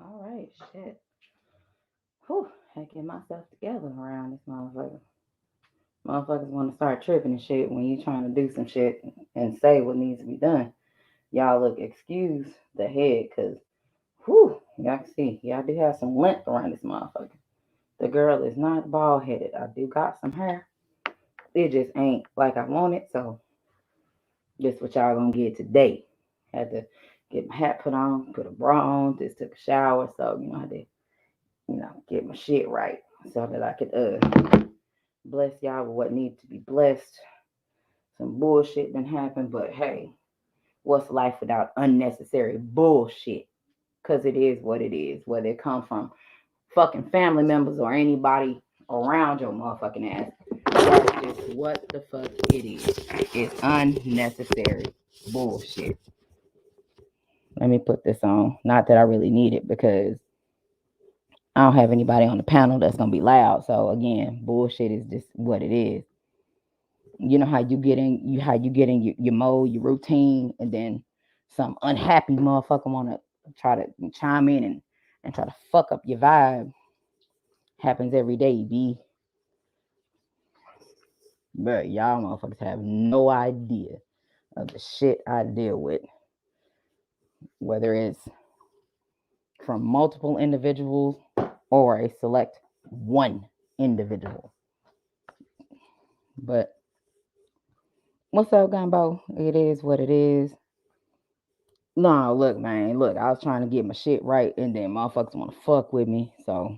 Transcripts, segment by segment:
All right, shit. Whew, I get myself together around this motherfucker. Motherfuckers want to start tripping and shit when you trying to do some shit and say what needs to be done. Y'all look, excuse the head, cause whew, y'all can see, y'all do have some length around this motherfucker. The girl is not bald headed. I do got some hair. It just ain't like I want it, so this what y'all gonna get today. Had to get my hat put on, put a bra on, just took a shower, so I had to, get my shit right so that I could bless y'all with what needs to be blessed. Some bullshit didn't happen, but hey, what's life without unnecessary bullshit? Cause it is what it is, whether it come from fucking family members or anybody around your motherfucking ass. That's just what the fuck it is. It's unnecessary bullshit. Let me put this on. Not that I really need it because I don't have anybody on the panel that's gonna be loud. So again, bullshit is just what it is. You know how you get in your mode, your routine, and then some unhappy motherfucker wanna try to chime in and try to fuck up your vibe. Happens every day, B. But y'all motherfuckers have no idea of the shit I deal with. Whether it's from multiple individuals or a select one individual. But what's up, Gumbo? It is what it is. No, look, man. Look, I was trying to get my shit right, and then motherfuckers want to fuck with me. So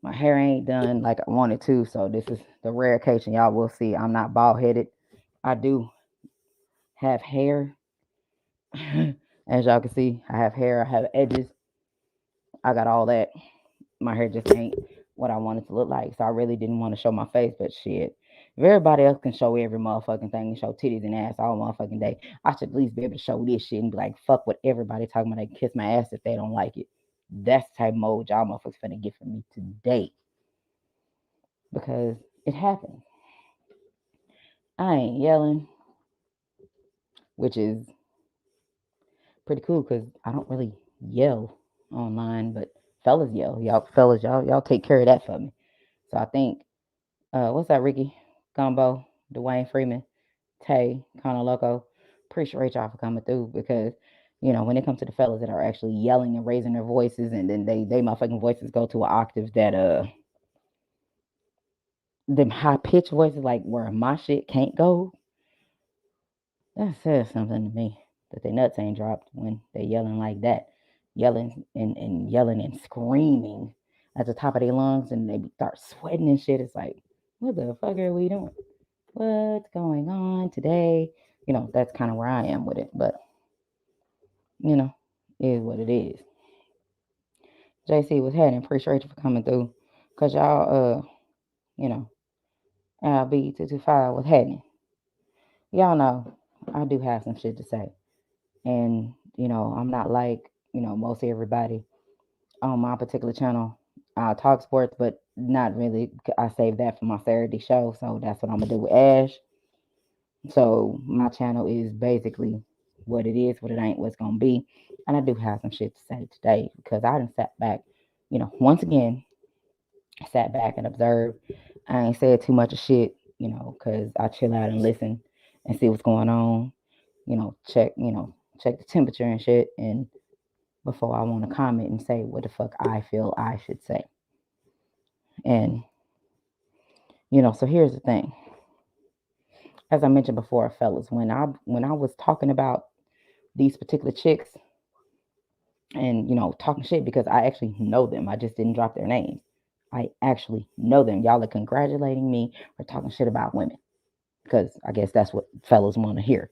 my hair ain't done like I wanted to. So this is the rare occasion y'all will see I'm not bald headed. I do have hair. As y'all can see, I have hair. I have edges. I got all that. My hair just ain't what I wanted to look like. So I really didn't want to show my face, but shit. If everybody else can show every motherfucking thing and show titties and ass all motherfucking day, I should at least be able to show this shit and be like, fuck what everybody talking about. They kiss my ass if they don't like it. That's the type of mode y'all motherfuckers finna get from me today. Because it happened. I ain't yelling, which is pretty cool because I don't really yell online, but fellas yell. Y'all take care of that for me. So I think what's that, Ricky? Gumbo, Dwayne Freeman, Tay, Connor Loco. Appreciate y'all for coming through because, when it comes to the fellas that are actually yelling and raising their voices and then they motherfucking voices go to an octave that them high pitched voices like where my shit can't go, that says something to me. That their nuts ain't dropped when they yelling like that. Yelling and screaming at the top of their lungs and they start sweating and shit. It's like, what the fuck are we doing? What's going on today? That's kind of where I am with it. But, you know, it is what it is. JC was heading. Appreciate you for coming through. Because y'all, you know, LB225 was heading. Y'all know I do have some shit to say. And, I'm not like, most everybody on my particular channel. I talk sports, but not really. I save that for my Saturday show. So that's what I'm going to do with Ash. So my channel is basically what it is, what it ain't, what's gonna be. And I do have some shit to say today because I done sat back, once again, sat back and observed. I ain't said too much of shit, because I chill out and listen and see what's going on, check the temperature and shit and before I want to comment and say what the fuck I feel I should say. And, so here's the thing. As I mentioned before, fellas, when I was talking about these particular chicks and talking shit because I actually know them. I just didn't drop their names. I actually know them. Y'all are congratulating me for talking shit about women because I guess that's what fellas want to hear.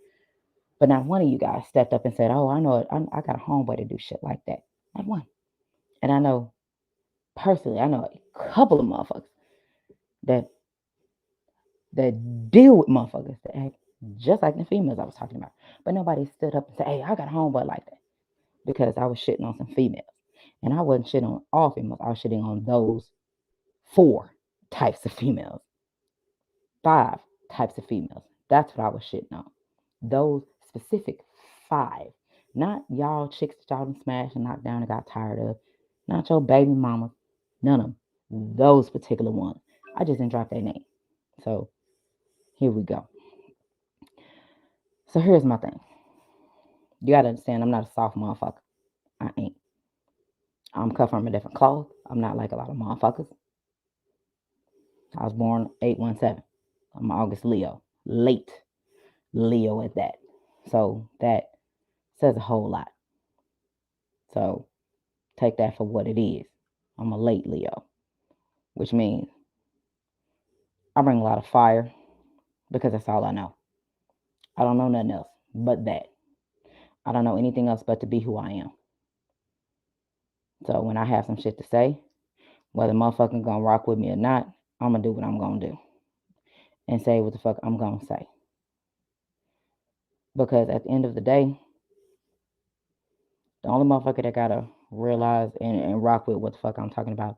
But not one of you guys stepped up and said, "Oh, I know it. I got a homeboy to do shit like that." Not one. And I know personally, I know a couple of motherfuckers that deal with motherfuckers that act just like the females I was talking about. But nobody stood up and said, "Hey, I got a homeboy like that," because I was shitting on some females. And I wasn't shitting on all females. I was shitting on those 4 types of females, 5 types of females. That's what I was shitting on. Those specific 5. Not y'all chicks that y'all done smashed and knocked down and got tired of. Not your baby mama. None of them. Those particular ones. I just didn't drop their name. So here we go. So here's my thing. You gotta understand, I'm not a soft motherfucker. I ain't. I'm cut from a different cloth. I'm not like a lot of motherfuckers. I was born 8/17. I'm August Leo. Late Leo at that. So that says a whole lot. So take that for what it is. I'm a late Leo, which means I bring a lot of fire because that's all I know. I don't know nothing else but that. I don't know anything else but to be who I am. So when I have some shit to say, whether motherfucker gonna rock with me or not, I'm gonna do what I'm gonna do and say what the fuck I'm gonna say. Because at the end of the day, the only motherfucker that gotta realize and rock with what the fuck I'm talking about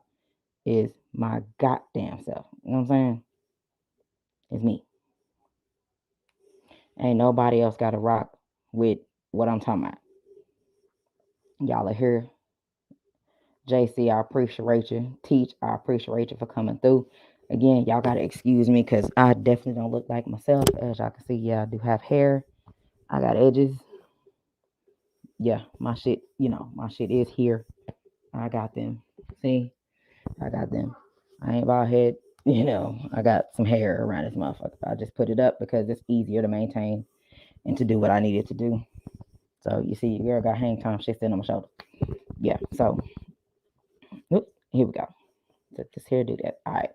is my goddamn self. You know what I'm saying? It's me. Ain't nobody else gotta rock with what I'm talking about. Y'all are here. JC, I appreciate you. Teach, I appreciate you for coming through. Again, y'all gotta excuse me because I definitely don't look like myself. As y'all can see, yeah, I do have hair. I got edges. Yeah, my shit, my shit is here. I got them. See, I got them. I ain't bald head. I got some hair around this motherfucker. I just put it up because it's easier to maintain and to do what I needed to do. So you see, your girl got hang time. Shit sitting on my shoulder. Yeah. So, here we go. Let this hair do that. All right.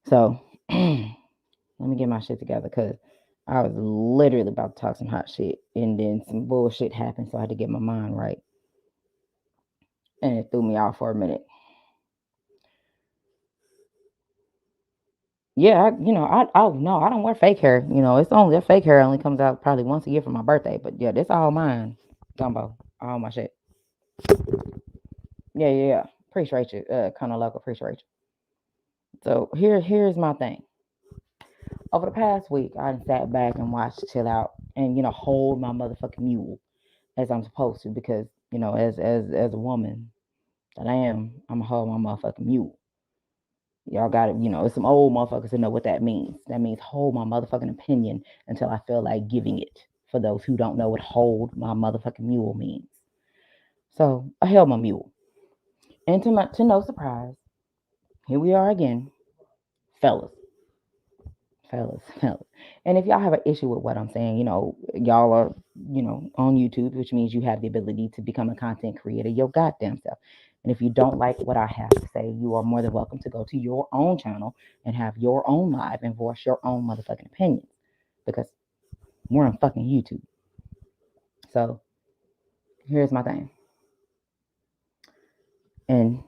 So, let me get my shit together because I was literally about to talk some hot shit and then some bullshit happened, so I had to get my mind right. And it threw me off for a minute. Yeah, I don't wear fake hair. It's only that fake hair only comes out probably once a year for my birthday. But yeah, this all mine. Gumbo, all my shit. Yeah. Appreciate you, kind of local. Appreciate you. So here's my thing. Over the past week, I sat back and watched Chill Out and hold my motherfucking mule as I'm supposed to because as a woman that I am, I'm gonna hold my motherfucking mule. Y'all got it. It's some old motherfuckers who know what that means. That means hold my motherfucking opinion until I feel like giving it. For those who don't know what hold my motherfucking mule means. So I held my mule. And to no surprise, here we are again, fellas. Fellas. And if y'all have an issue with what I'm saying, y'all are, on YouTube, which means you have the ability to become a content creator your goddamn self. And if you don't like what I have to say, you are more than welcome to go to your own channel and have your own live and voice your own motherfucking opinions. Because we're on fucking YouTube. So here's my thing. And,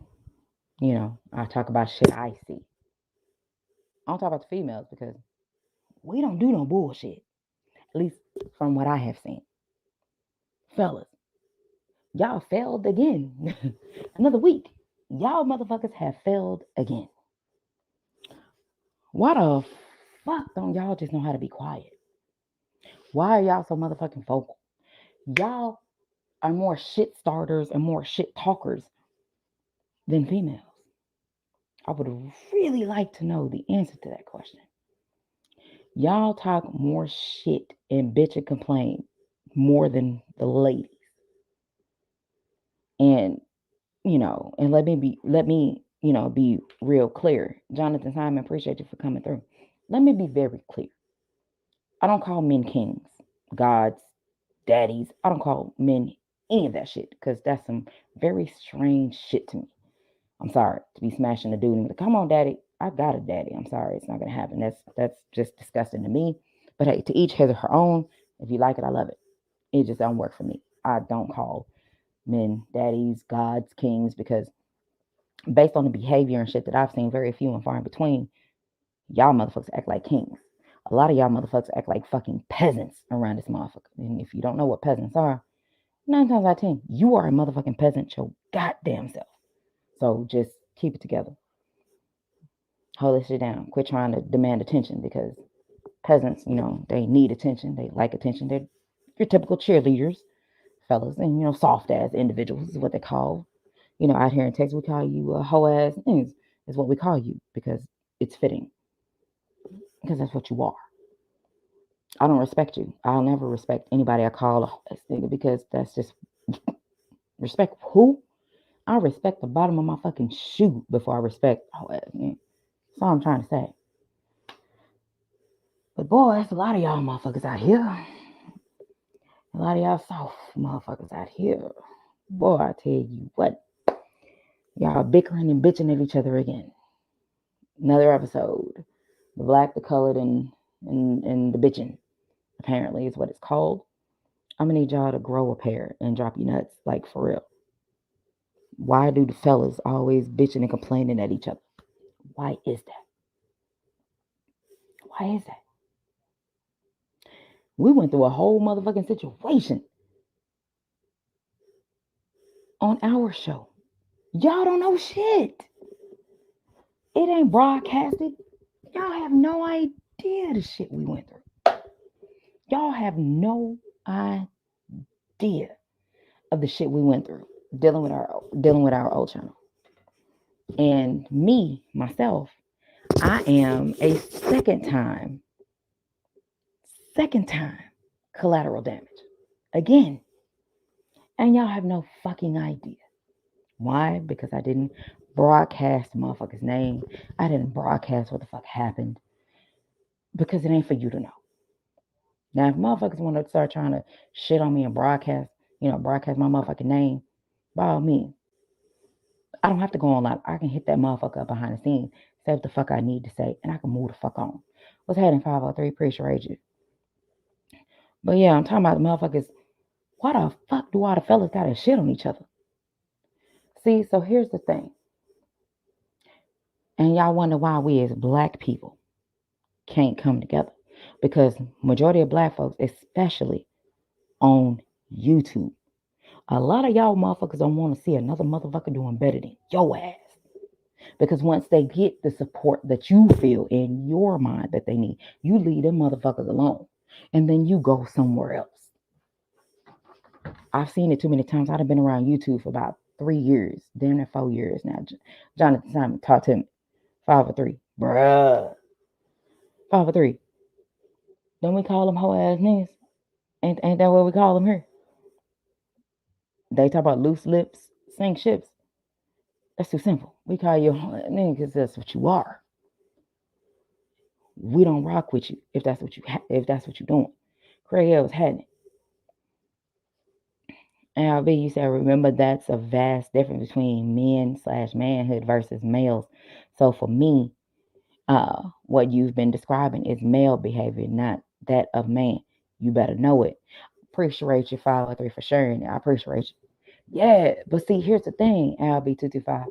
I talk about shit I see. I don't talk about the females because we don't do no bullshit. At least from what I have seen. Fellas, y'all failed again. Another week. Y'all motherfuckers have failed again. Why the fuck don't y'all just know how to be quiet? Why are y'all so motherfucking vocal? Y'all are more shit starters and more shit talkers than females. I would really like to know the answer to that question. Y'all talk more shit and bitch and complain more than the ladies. And and let me be real clear. Jonathan Simon, appreciate you for coming through. Let me be very clear. I don't call men kings, gods, daddies. I don't call men any of that shit because that's some very strange shit to me. I'm sorry to be smashing a dude and be like, come on, daddy. I got a daddy. I'm sorry, it's not gonna happen. That's just disgusting to me. But hey, to each his or her own. If you like it, I love it. It just don't work for me. I don't call men daddies, gods, kings because based on the behavior and shit that I've seen, very few and far in between, y'all motherfuckers act like kings. A lot of y'all motherfuckers act like fucking peasants around this motherfucker. And if you don't know what peasants are, 9 times out of 10, you are a motherfucking peasant your goddamn self. So just keep it together. Hold this shit down. Quit trying to demand attention because peasants, they need attention. They like attention. They're your typical cheerleaders fellas, and soft ass individuals is what they call. Out here in Texas, we call you a hoe ass things is what we call you because it's fitting. Because that's what you are. I don't respect you. I'll never respect anybody I call a hoe ass nigga because that's just respect who? I respect the bottom of my fucking shoe before I respect hoe ass nigga. That's all I'm trying to say. But boy, there's a lot of y'all motherfuckers out here. A lot of y'all soft motherfuckers out here. Boy, I tell you what. Y'all bickering and bitching at each other again. Another episode. The black, the colored, and the bitching, apparently, is what it's called. I'm gonna need y'all to grow a pair and drop your nuts, like for real. Why do the fellas always bitching and complaining at each other? Why is that? Why is that? We went through a whole motherfucking situation on our show. Y'all don't know shit. It ain't broadcasted. Y'all have no idea the shit we went through. Y'all have no idea of the shit we went through dealing with our old channel. And me, myself, I am a second time collateral damage. Again. And y'all have no fucking idea. Why? Because I didn't broadcast the motherfucker's name. I didn't broadcast what the fuck happened. Because it ain't for you to know. Now, if motherfuckers want to start trying to shit on me and broadcast my motherfucking name, by all means. I don't have to go online. I can hit that motherfucker up behind the scenes, say what the fuck I need to say, and I can move the fuck on. What's happening, 503? Appreciate you. But yeah, I'm talking about the motherfuckers. Why the fuck do all the fellas gotta shit on each other? See, so here's the thing. And y'all wonder why we as black people can't come together. Because majority of black folks, especially on YouTube, a lot of y'all motherfuckers don't want to see another motherfucker doing better than your ass. Because once they get the support that you feel in your mind that they need, you leave them motherfuckers alone. And then you go somewhere else. I've seen it too many times. I've been around YouTube for about 3 years, damn near 4 years now. Jonathan Simon taught him 503. Bruh. 503. Don't we call them hoe ass niggas? Ain't that what we call them here? They talk about loose lips, sink ships. That's too simple. We call you a nigga because that's what you are. We don't rock with you if that's what you're doing. Craig Ellis had it. And you said, remember that's a vast difference between men/manhood versus males. So for me, what you've been describing is male behavior, not that of man. You better know it. Appreciate you 503 for sharing it. I appreciate you. Yeah, but see, here's the thing, LB225.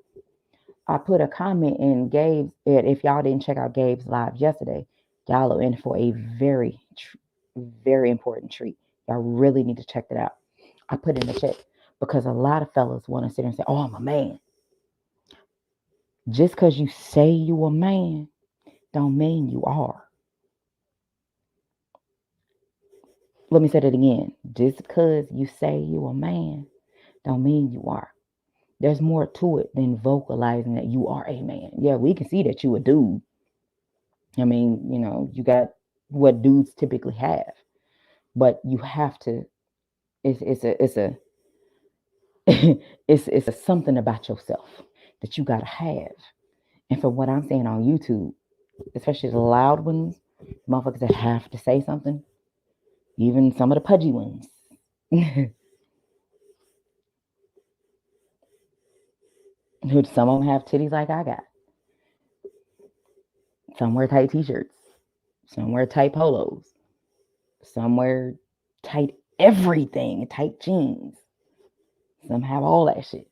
I put a comment in Gabe's. If y'all didn't check out Gabe's live yesterday, y'all are in for a very, very important treat. Y'all really need to check that out. I put in the chat because a lot of fellas want to sit and say, "Oh, I'm a man." Just because you say you a man, don't mean you are. Let me say that again. Just because you say you a man, don't mean you are. There's more to it than vocalizing that you are a man. Yeah, we can see that you a dude. I mean, you got what dudes typically have, but you have to. It's a it's a something about yourself that you gotta have. And from what I'm saying on YouTube, especially the loud ones, motherfuckers that have to say something, even some of the pudgy ones. Who some of them have titties like I got. Some wear tight t-shirts. Some wear tight polos. Some wear tight everything, tight jeans. Some have all that shit.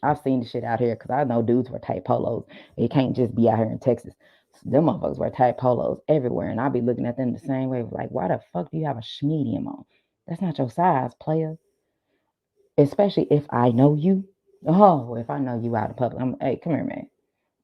I've seen the shit out here because I know dudes wear tight polos. It can't just be out here in Texas. Them motherfuckers wear tight polos everywhere, and I be looking at them the same way. Like, why the fuck do you have a medium on? That's not your size, player. Especially if I know you. Oh, if I know you out in public, hey, come here, man.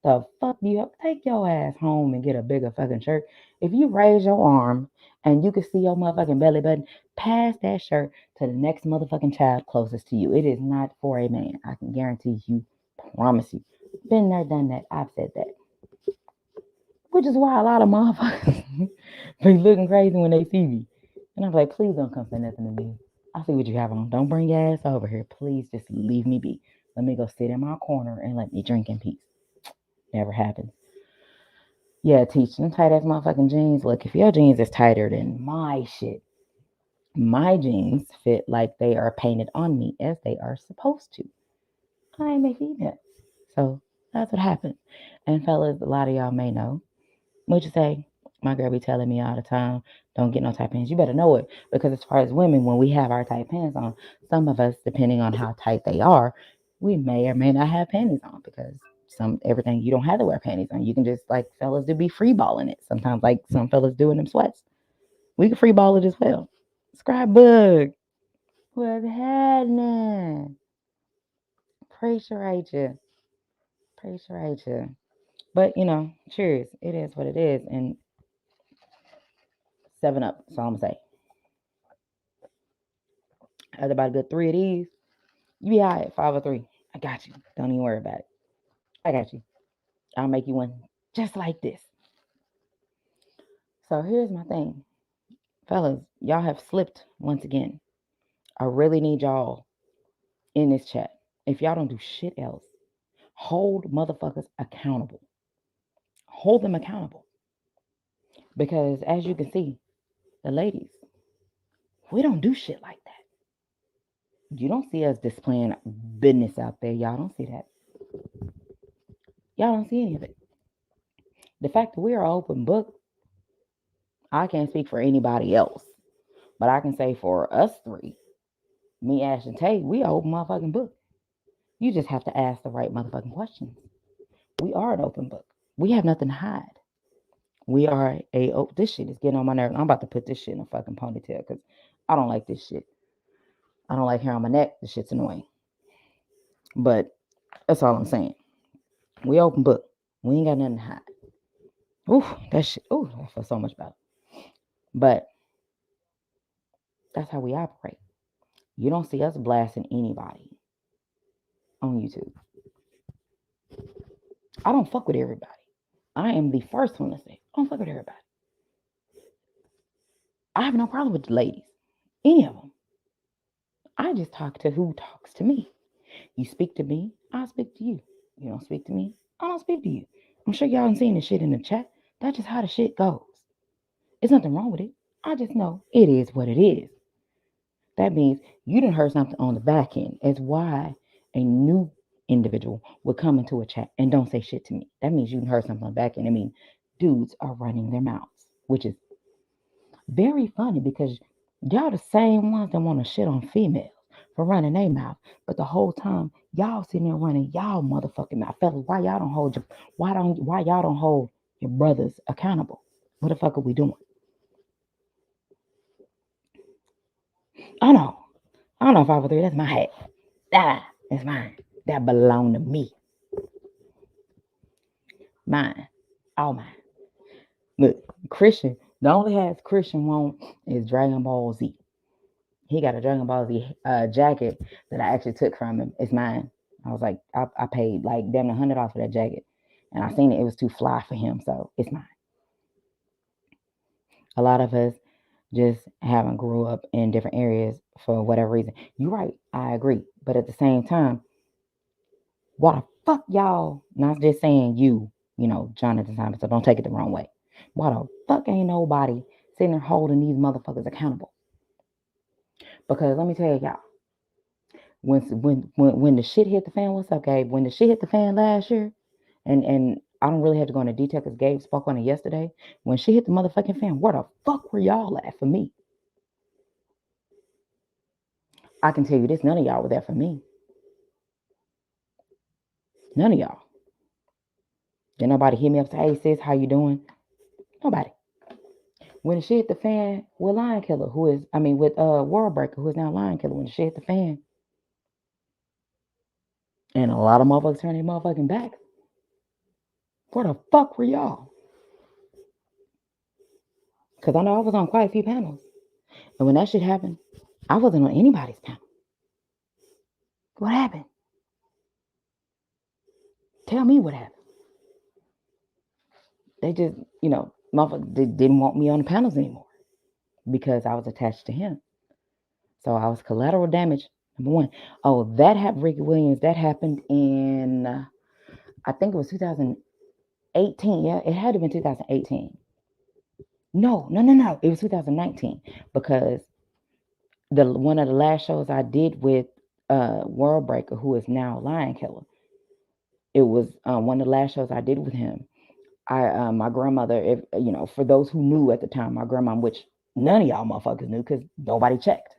The fuck you take your ass home and get a bigger fucking shirt. If you raise your arm and you can see your motherfucking belly button, pass that shirt to the next motherfucking child closest to you. It is not for a man. I can guarantee you, promise you. Been there, done that. I've said that. Which is why a lot of motherfuckers be looking crazy when they see me. And I'm like, please don't come say nothing to me. I see what you have on. Don't bring your ass over here. Please just leave me be. Let me go sit in my corner and let me drink in peace. Never happens. Yeah, teach them tight ass motherfucking jeans. Look, if your jeans is tighter than my shit, my jeans fit like they are painted on me as they are supposed to. I am a female. So that's what happens. And fellas, a lot of y'all may know. What you say? My girl be telling me all the time, don't get no tight pants. You better know it. Because as far as women, when we have our tight pants on, some of us, depending on how tight they are, we may or may not have panties on because everything you don't have to wear panties on. You can just like fellas do be free balling it. Sometimes like some fellas do in them sweats. We can free ball it as well. Scrapbook. What's happening? Appreciate you. Appreciate you. But cheers. It is what it is. And 7 Up. That's all I'm gonna say. After about a good 3 of these, you be all right. 5 or 3. I got you. Don't even worry about it. I got you. I'll make you one just like this. So here's my thing. Fellas, y'all have slipped once again. I really need y'all in this chat. If y'all don't do shit else, hold motherfuckers accountable. Hold them accountable. Because as you can see, the ladies, we don't do shit like that. You don't see us displaying business out there. Y'all don't see that. Y'all don't see any of it. The fact that we are an open book, I can't speak for anybody else, but I can say for us three, me, Ash, and Tay, we are open motherfucking book. You just have to ask the right motherfucking questions. We are an open book. We have nothing to hide. We are this shit is getting on my nerves. I'm about to put this shit in a fucking ponytail because I don't like this shit. I don't like hair on my neck. This shit's annoying. But that's all I'm saying. We open book. We ain't got nothing to hide. Ooh, that shit. Ooh, I feel so much better. But that's how we operate. You don't see us blasting anybody on YouTube. I don't fuck with everybody. I am the first one to say, I don't fuck with everybody. I have no problem with the ladies. Any of them. I just talk to who talks to me. You speak to me, I speak to you. You don't speak to me, I don't speak to you. I'm sure y'all done seen this shit in the chat. That's just how the shit goes. There's nothing wrong with it. I just know it is what it is. That means you done heard something on the back end. It's why a new individual would come into a chat and don't say shit to me. That means you done heard something on the back end. I mean, dudes are running their mouths, which is very funny because y'all the same ones that want to shit on females for running their mouth, but the whole time y'all sitting there running y'all motherfucking mouth. Fellas, why y'all don't hold your brothers accountable? What the fuck are we doing? I know. I don't know 503. That's my hat. That's mine. That belong to me. Mine. All mine. Look, Christian. The only hat Christian want is Dragon Ball Z. He got a Dragon Ball Z jacket that I actually took from him. It's mine. I was like, I paid like damn $100 for that jacket, and I seen it. It was too fly for him, so it's mine. A lot of us just haven't grew up in different areas for whatever reason. You're right. I agree, but at the same time, why the fuck y'all? Not just saying Jonathan Thomas. So don't take it the wrong way. Why the fuck ain't nobody sitting there holding these motherfuckers accountable? Because let me tell y'all. When the shit hit the fan, what's up, Gabe? When the shit hit the fan last year, and I don't really have to go into detail because Gabe spoke on it yesterday. When shit hit the motherfucking fan, where the fuck were y'all at for me? I can tell you this, none of y'all were there for me. None of y'all. Did nobody hit me up and say, hey sis, how you doing? Nobody. When the shit hit the fan with Lion Killer, with World Breaker, who is now Lion Killer, when the shit hit the fan, and a lot of motherfuckers turned their motherfucking back. Where the fuck were y'all? Because I know I was on quite a few panels. And when that shit happened, I wasn't on anybody's panel. What happened? Tell me what happened. They just, motherfuckers didn't want me on the panels anymore because I was attached to him. So I was collateral damage, number one. Oh, that happened, Ricky Williams, that happened in, I think it was 2018. Yeah, it had to have been 2018. No. It was 2019 because one of the last shows I did with World Breaker, who is now Lion Killer, it was one of the last shows I did with him. My grandmother, if for those who knew at the time, my grandma, which none of y'all motherfuckers knew because nobody checked.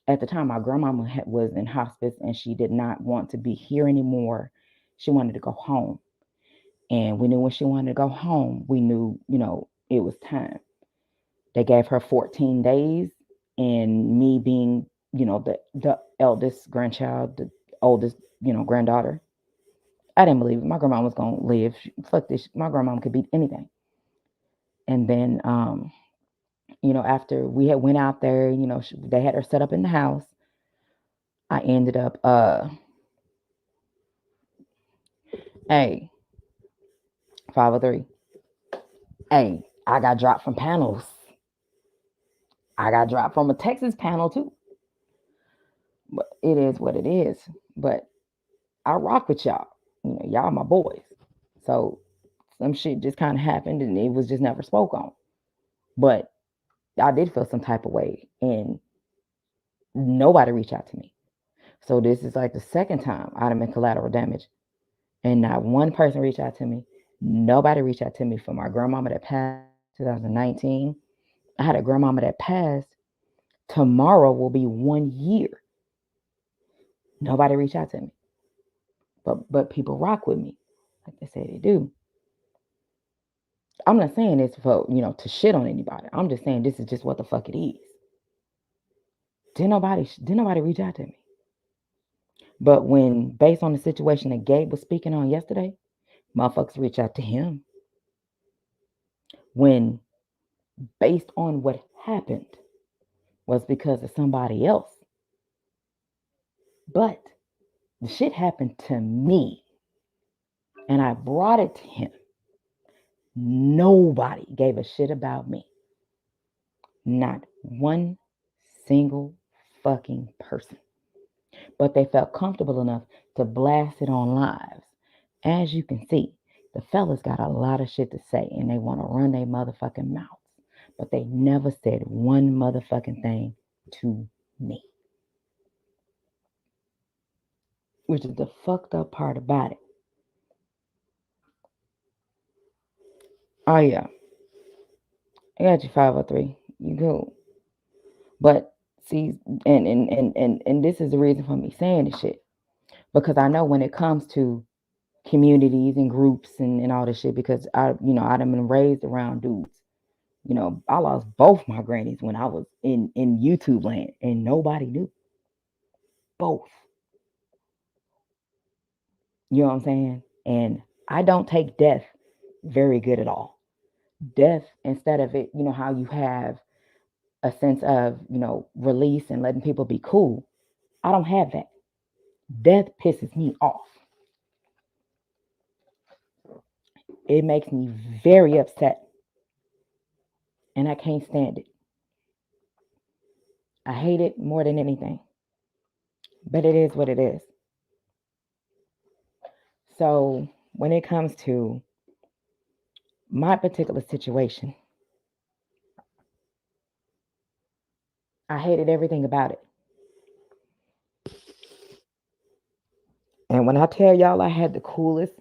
At the time, my grandmama was in hospice and she did not want to be here anymore. She wanted to go home. And we knew when she wanted to go home, we knew, it was time. They gave her 14 days. And me being, the eldest grandchild, the oldest, granddaughter, I didn't believe it. My grandma was going to live. Fuck this. My grandma could beat anything. And then, after we had went out there, they had her set up in the house. I ended up, hey, 503. Hey, I got dropped from panels. I got dropped from a Texas panel too. But it is what it is. But I rock with y'all. Y'all my boys. So some shit just kind of happened and it was just never spoke on. But I did feel some type of way and nobody reached out to me. So this is like the second time I'd have been collateral damage. And not one person reached out to me. Nobody reached out to me for my grandmama that passed 2019. I had a grandmama that passed. Tomorrow will be 1 year. Nobody reached out to me. But people rock with me. Like they say they do. I'm not saying this for, to shit on anybody. I'm just saying this is just what the fuck it is. Didn't nobody reach out to me. But when, based on the situation that Gabe was speaking on yesterday, motherfuckers reach out to him. When, based on what happened, was because of somebody else. But the shit happened to me. And I brought it to him. Nobody gave a shit about me. Not one single fucking person. But they felt comfortable enough to blast it on lives. As you can see, the fellas got a lot of shit to say and they want to run their motherfucking mouths. But they never said one motherfucking thing to me. Which is the fucked up part about it. Oh yeah. I got you 503. You cool. But see, and this is the reason for me saying this shit. Because I know when it comes to communities and groups and all this shit, because I've been raised around dudes. I lost both my grannies when I was in YouTube land and nobody knew. Both. You know what I'm saying? And I don't take death very good at all. Death, instead of it, how you have a sense of, release and letting people be cool. I don't have that. Death pisses me off. It makes me very upset. And I can't stand it. I hate it more than anything. But it is what it is. So when it comes to my particular situation, I hated everything about it. And when I tell y'all I had the coolest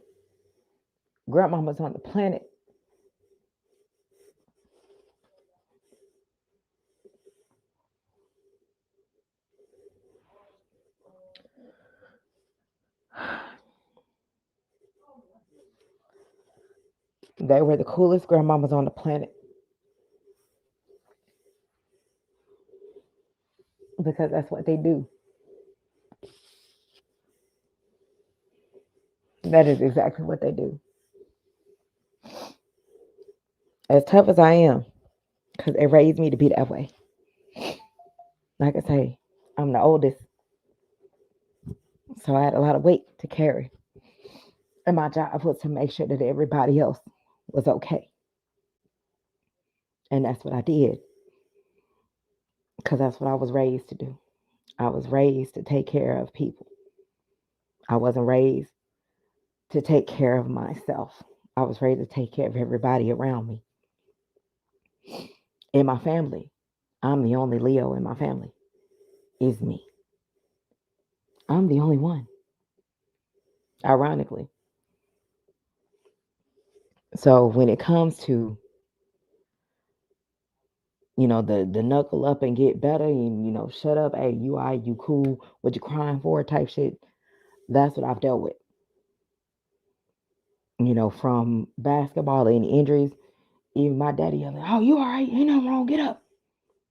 grandmamas on the planet, they were the coolest grandmamas on the planet. Because that's what they do. That is exactly what they do. As tough as I am, because they raised me to be that way. Like I say, I'm the oldest, so I had a lot of weight to carry. And my job was to make sure that everybody else was okay. And that's what I did, because that's what I was raised to do. I was raised to take care of people. I wasn't raised to take care of myself. I was raised to take care of everybody around me. In my family, I'm the only Leo in my family. Is me. I'm the only one, ironically. So when it comes to, the knuckle up and get better and, shut up, hey, you all right, you cool, what you crying for type shit, that's what I've dealt with. From basketball and injuries, even my daddy yelling, oh, you all right, ain't nothing wrong, get up.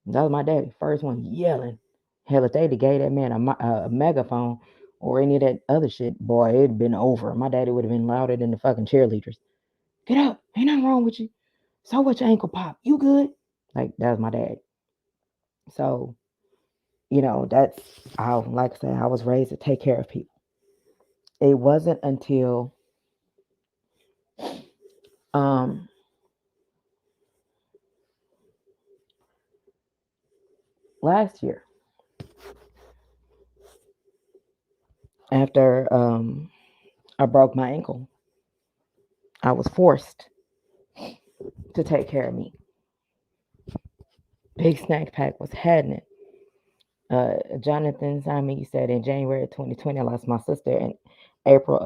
That was my daddy, first one yelling. Hell, if they'd have gave that man a megaphone or any of that other shit, boy, it'd been over. My daddy would have been louder than the fucking cheerleaders. Get up, ain't nothing wrong with you. So what your ankle pop? You good? Like, that was my dad. So, that's how, like I said, I was raised to take care of people. It wasn't until um last year, after I broke my ankle, I was forced to take care of me. Big Snack Pack was happening. Jonathan Simon, you said in January of 2020, I lost my sister. In April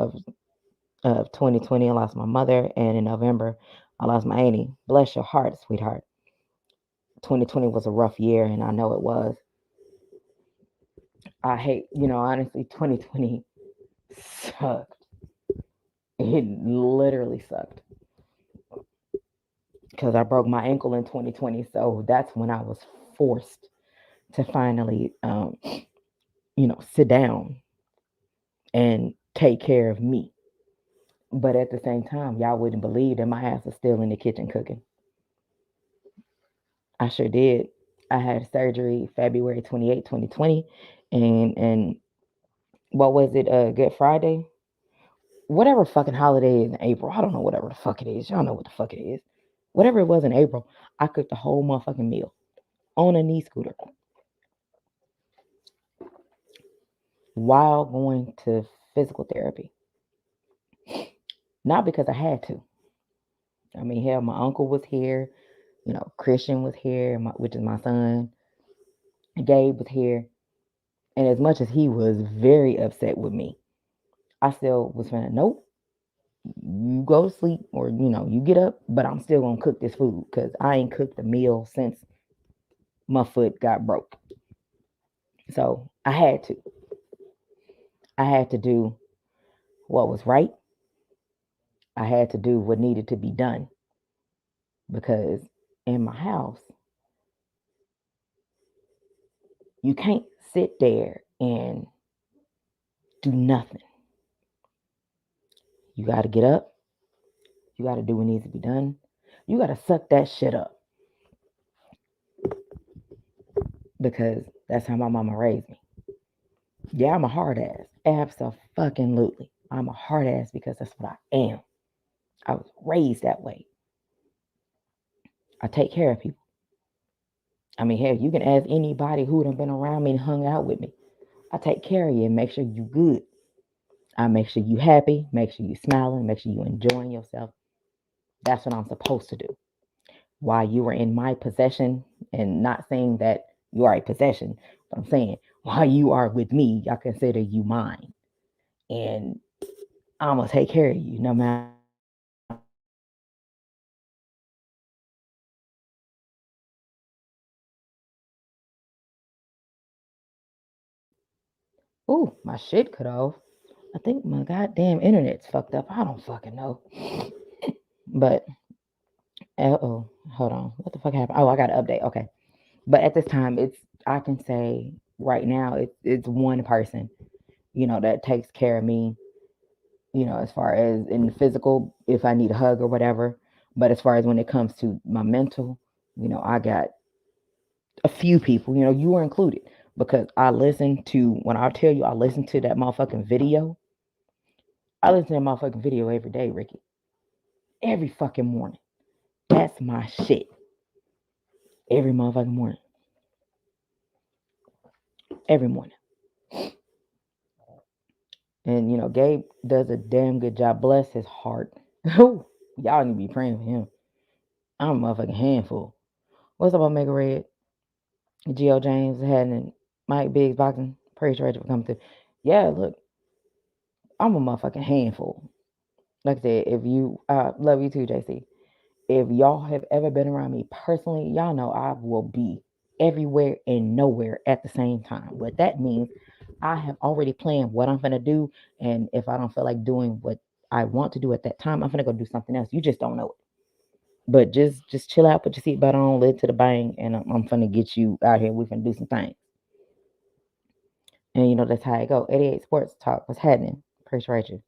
of 2020, I lost my mother. And in November, I lost my auntie. Bless your heart, sweetheart. 2020 was a rough year, and I know it was. I hate, honestly, 2020 sucked. It literally sucked because I broke my ankle in 2020. So that's when I was forced to finally, sit down and take care of me. But at the same time, y'all wouldn't believe that my ass was still in the kitchen cooking. I sure did. I had surgery February 28, 2020. And what was it? Good Friday? Whatever fucking holiday is in April. I don't know whatever the fuck it is. Y'all know what the fuck it is. Whatever it was in April, I cooked a whole motherfucking meal on a knee scooter while going to physical therapy. Not because I had to. I mean, hell, my uncle was here. Christian was here, which is my son. Gabe was here. And as much as he was very upset with me, I still was saying, nope, you go to sleep or, you get up, but I'm still going to cook this food because I ain't cooked a meal since my foot got broke. So I had to. I had to do what was right. I had to do what needed to be done because in my house, you can't sit there and do nothing. You got to get up. You got to do what needs to be done. You got to suck that shit up because that's how my mama raised me. Yeah, I'm a hard ass. Absolutely. I'm a hard ass because that's what I am. I was raised that way. I take care of people. I mean, hell, you can ask anybody who done been around me and hung out with me. I take care of you and make sure you good. I make sure you happy, make sure you smiling, make sure you enjoying yourself. That's what I'm supposed to do. While you were in my possession, and not saying that you are a possession, but I'm saying while you are with me, I consider you mine. And I'm going to take care of you no matter. Ooh, my shit cut off. I think my goddamn internet's fucked up. I don't fucking know. But, oh, hold on. What the fuck happened? Oh, I got to update. Okay. But at this time, I can say right now, it's one person, that takes care of me as far as in the physical, if I need a hug or whatever. But as far as when it comes to my mental, I got a few people, you were included, because when I tell you I listen to that motherfucking video, I listen to that motherfucking video every day, Ricky. Every fucking morning. That's my shit. Every motherfucking morning. Every morning. And Gabe does a damn good job. Bless his heart. Y'all need to be praying for him. I'm a motherfucking handful. What's up, Omega Red? Geo James and Mike Biggs boxing. Praise Rachel for coming through. Yeah, look, I'm a motherfucking handful. Like I said, if you love you too, JC. If y'all have ever been around me personally, y'all know I will be everywhere and nowhere at the same time. What that means, I have already planned what I'm gonna do, and if I don't feel like doing what I want to do at that time, I'm gonna go do something else. You just don't know it. But just chill out, put your seatbelt on, live to the bang, and I'm gonna get you out here. We're gonna do some things. And that's how it go. 88 Sports Talk. What's happening? Praise Rachel.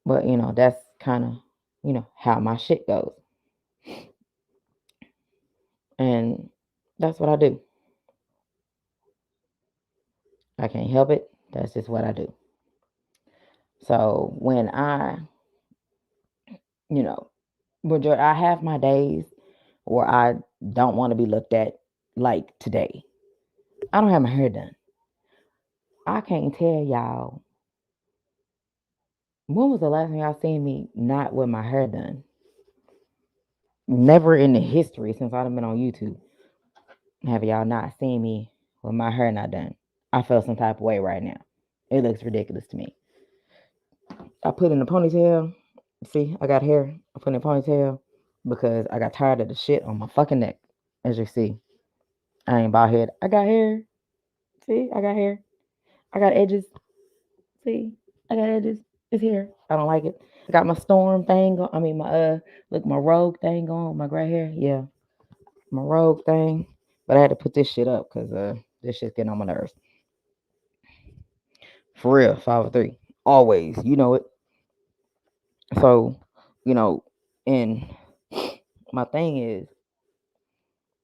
But that's kind of how my shit goes. And that's what I do. I can't help it. That's just what I do. So when I have my days where I don't want to be looked at like today. I don't have my hair done. I can't tell y'all when was the last time y'all seen me not with my hair done. Never in the history since I've been on YouTube have y'all not seen me with my hair not done. I feel some type of way right now. It looks ridiculous to me. I put in a ponytail. See, I got hair. I put in a ponytail because I got tired of the shit on my fucking neck. As you see, I ain't bald head. I got hair. See, I got hair. I got edges. See, I got edges. It's here. I don't like it. I got my storm thing on. I mean, my rogue thing on. My gray hair. Yeah, my rogue thing. But I had to put this shit up because this shit's getting on my nerves. For real, 503. Always, you know it. So, and my thing is,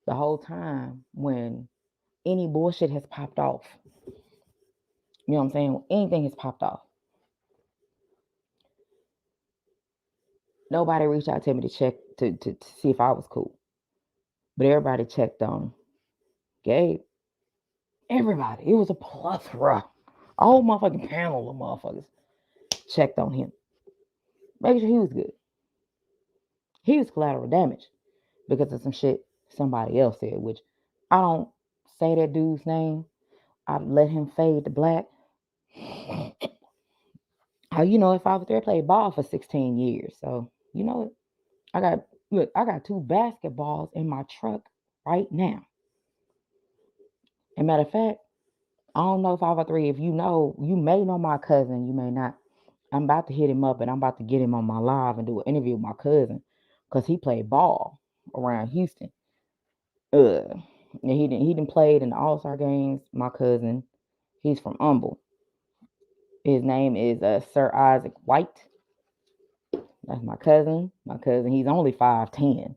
the whole time when any bullshit has popped off, you know what I'm saying? Anything has popped off. Nobody reached out to me to check to see if I was cool. But everybody checked on Gabe. Everybody. It was a plethora. A whole motherfucking panel of motherfuckers checked on him. Making sure he was good. He was collateral damage because of some shit somebody else said, which I don't say that dude's name. I let him fade to black. If I was there, played ball for 16 years. So, I got 2 basketballs in my truck right now. And matter of fact, I don't know if 503, if you may know my cousin, you may not. I'm about to hit him up and I'm about to get him on my live and do an interview with my cousin because he played ball around Houston. And he didn't played in the All-Star games. My cousin, he's from Humble. His name is Sir Isaac White. That's my cousin. My cousin, he's only 5'10".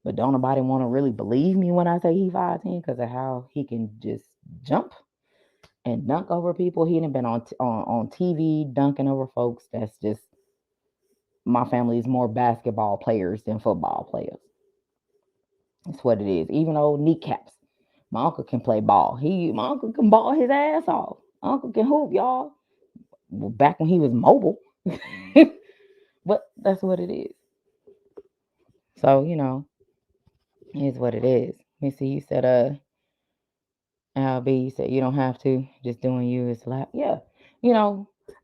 But don't nobody want to really believe me when I say he's 5'10" because of how he can just jump and dunk over people. He done been on TV dunking over folks. That's just, my family is more basketball players than football players. That's what it is. Even old kneecaps. My uncle can play ball. My uncle can ball his ass off. My uncle can hoop, y'all. Well, back when he was mobile. But that's what it is. So, is what it is. Let me see. You said, LB, you said you don't have to. Just doing you is loud. Yeah.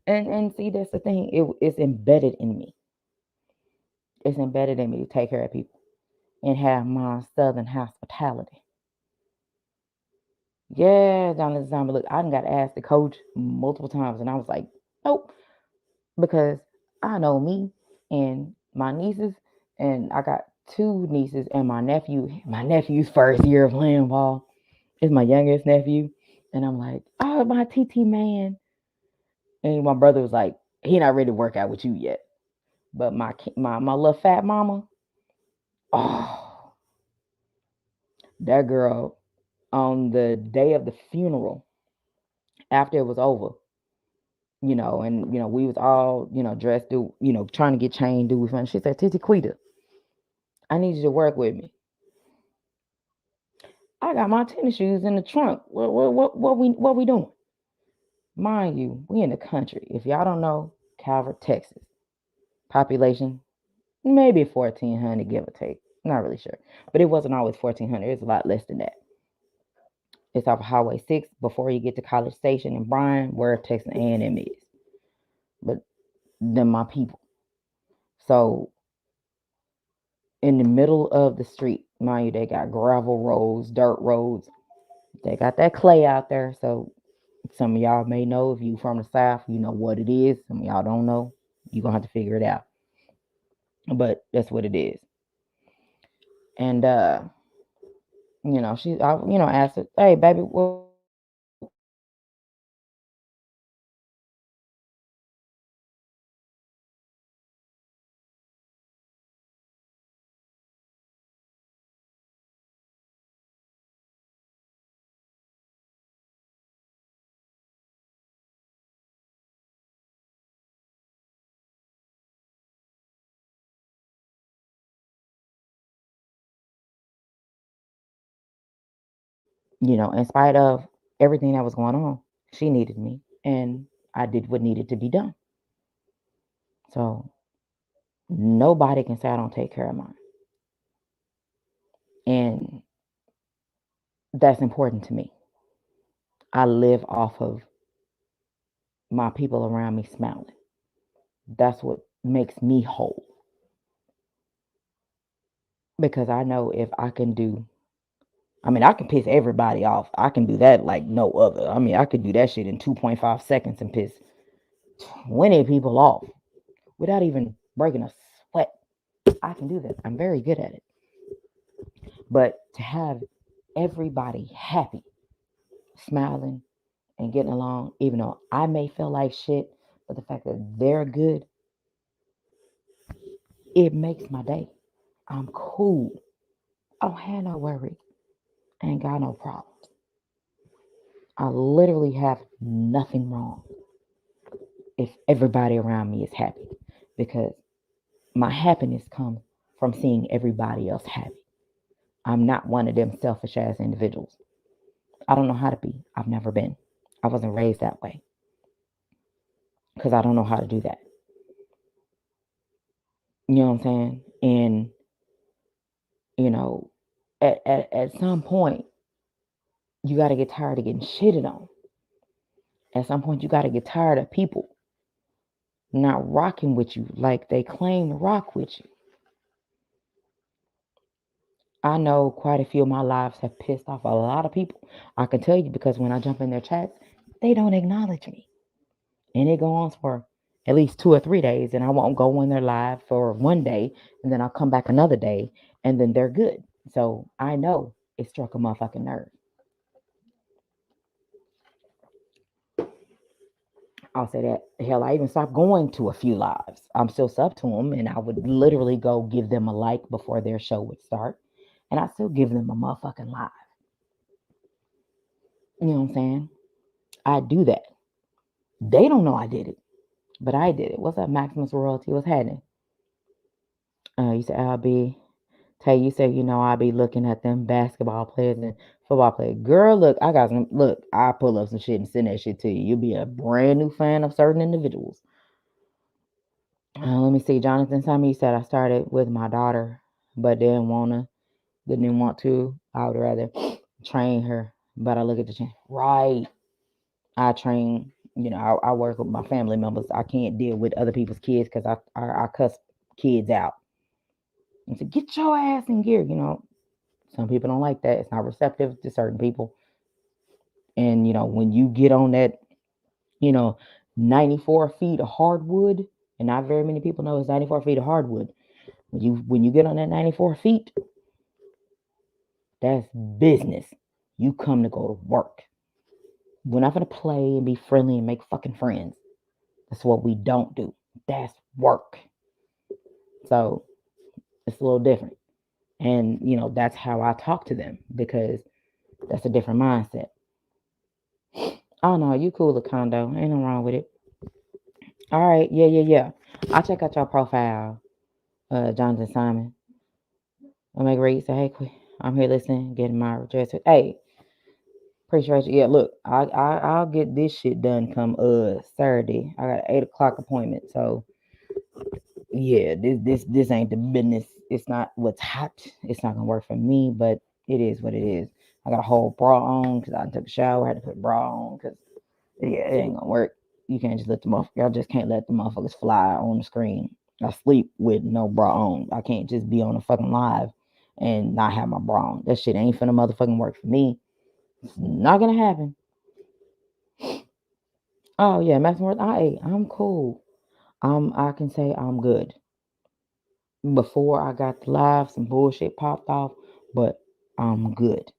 And see, that's the thing. It's embedded in me. It's embedded in me to take care of people and have my Southern hospitality. Yeah, Jonathan, look, I done got asked to coach multiple times, and I was like, nope, because I know me and my nieces, and I got 2 nieces and my nephew. My nephew's first year of playing ball is my youngest nephew, and I'm like, oh, my TT man, and my brother was like, He not ready to work out with you yet. But my little fat mama, oh, that girl on the day of the funeral, after it was over, and we was all, dressed, trying to get changed, do fun. She said, Titi Quita, I need you to work with me. I got my tennis shoes in the trunk. What we doing? Mind you, we in the country. If y'all don't know, Calvert, Texas, population maybe 1,400, give or take. Not really sure, but it wasn't always 1,400. It's a lot less than that. It's off of Highway 6 before you get to College Station in Bryan, where Texas A&M is. But then my people. So in the middle of the street, mind you, they got gravel roads, dirt roads. They got that clay out there. So some of y'all may know, if you from the South, you know what it is. Some of y'all don't know. You're going to have to figure it out. But that's what it is. And, she, asked her, hey, baby, well, in spite of everything that was going on, she needed me, and I did what needed to be done. So nobody can say I don't take care of mine. And that's important to me. I live off of my people around me smiling. That's what makes me whole. Because I know if I can I can piss everybody off. I can do that like no other. I could do that shit in 2.5 seconds and piss 20 people off without even breaking a sweat. I can do that. I'm very good at it. But to have everybody happy, smiling, and getting along, even though I may feel like shit, but the fact that they're good, it makes my day. I'm cool. I don't have no worry. I ain't got no problems. I literally have nothing wrong if everybody around me is happy, because my happiness comes from seeing everybody else happy. I'm not one of them selfish ass individuals. I don't know how to be. I've never been. I wasn't raised that way because I don't know how to do that. You know what I'm saying? And, you know, at some point, you got to get tired of getting shitted on. At some point, you got to get tired of people not rocking with you like they claim to rock with you. I know quite a few of my lives have pissed off a lot of people. I can tell you because when I jump in their chats, they don't acknowledge me. And it goes on for at least 2 or 3 days, and I won't go in their live for one day, and then I'll come back another day, and then they're good. So I know it struck a motherfucking nerve. I'll say that. Hell, I even stopped going to a few lives. I'm still sub to them, and I would literally go give them a like before their show would start, and I still give them a motherfucking live. You know what I'm saying? I do that. They don't know I did it, but I did it. What's up, Maximus Royalty? What's happening? You said I'll be. Tay, you said, I'll be looking at them basketball players and football players. Girl, look, I got some. Look, I'll pull up some shit and send that shit to you. You'll be a brand new fan of certain individuals. Let me see. Jonathan Tommy said I started with my daughter, but didn't want to. I would rather train her, but I look at the change. Right. I train, I work with my family members. I can't deal with other people's kids because I cuss kids out. And say, get your ass in gear. Some people don't like that. It's not receptive to certain people. And, when you get on that, you know, 94 feet of hardwood, and not very many people know it's 94 feet of hardwood. When you get on that 94 feet, that's business. You come to go to work. We're not gonna play and be friendly and make fucking friends. That's what we don't do. That's work. So it's a little different. And, that's how I talk to them because that's a different mindset. Oh, no, you cool, Lacondo. Ain't nothing wrong with it. All right. Yeah. I'll check out your profile, Jonathan Simon. I'll make read. Say, hey, quick. I'm here listening, getting my address. Hey, appreciate you. Yeah, look, I'll get this shit done come Saturday. I got an 8 o'clock appointment. So yeah, this ain't the business. It's not what's hot. It's not gonna work for me, but it is what it is. I got a whole bra on because I took a shower. I had to put a bra on because yeah, it ain't gonna work. You can't just let the motherfuckers. Y'all just can't let the motherfuckers fly on the screen. I sleep with no bra on. I can't just be on a fucking live and not have my bra on. That shit ain't finna motherfucking work for me. It's not gonna happen. Oh yeah, Maximum I'm cool. I can say I'm good. Before I got the live, some bullshit popped off, but I'm good.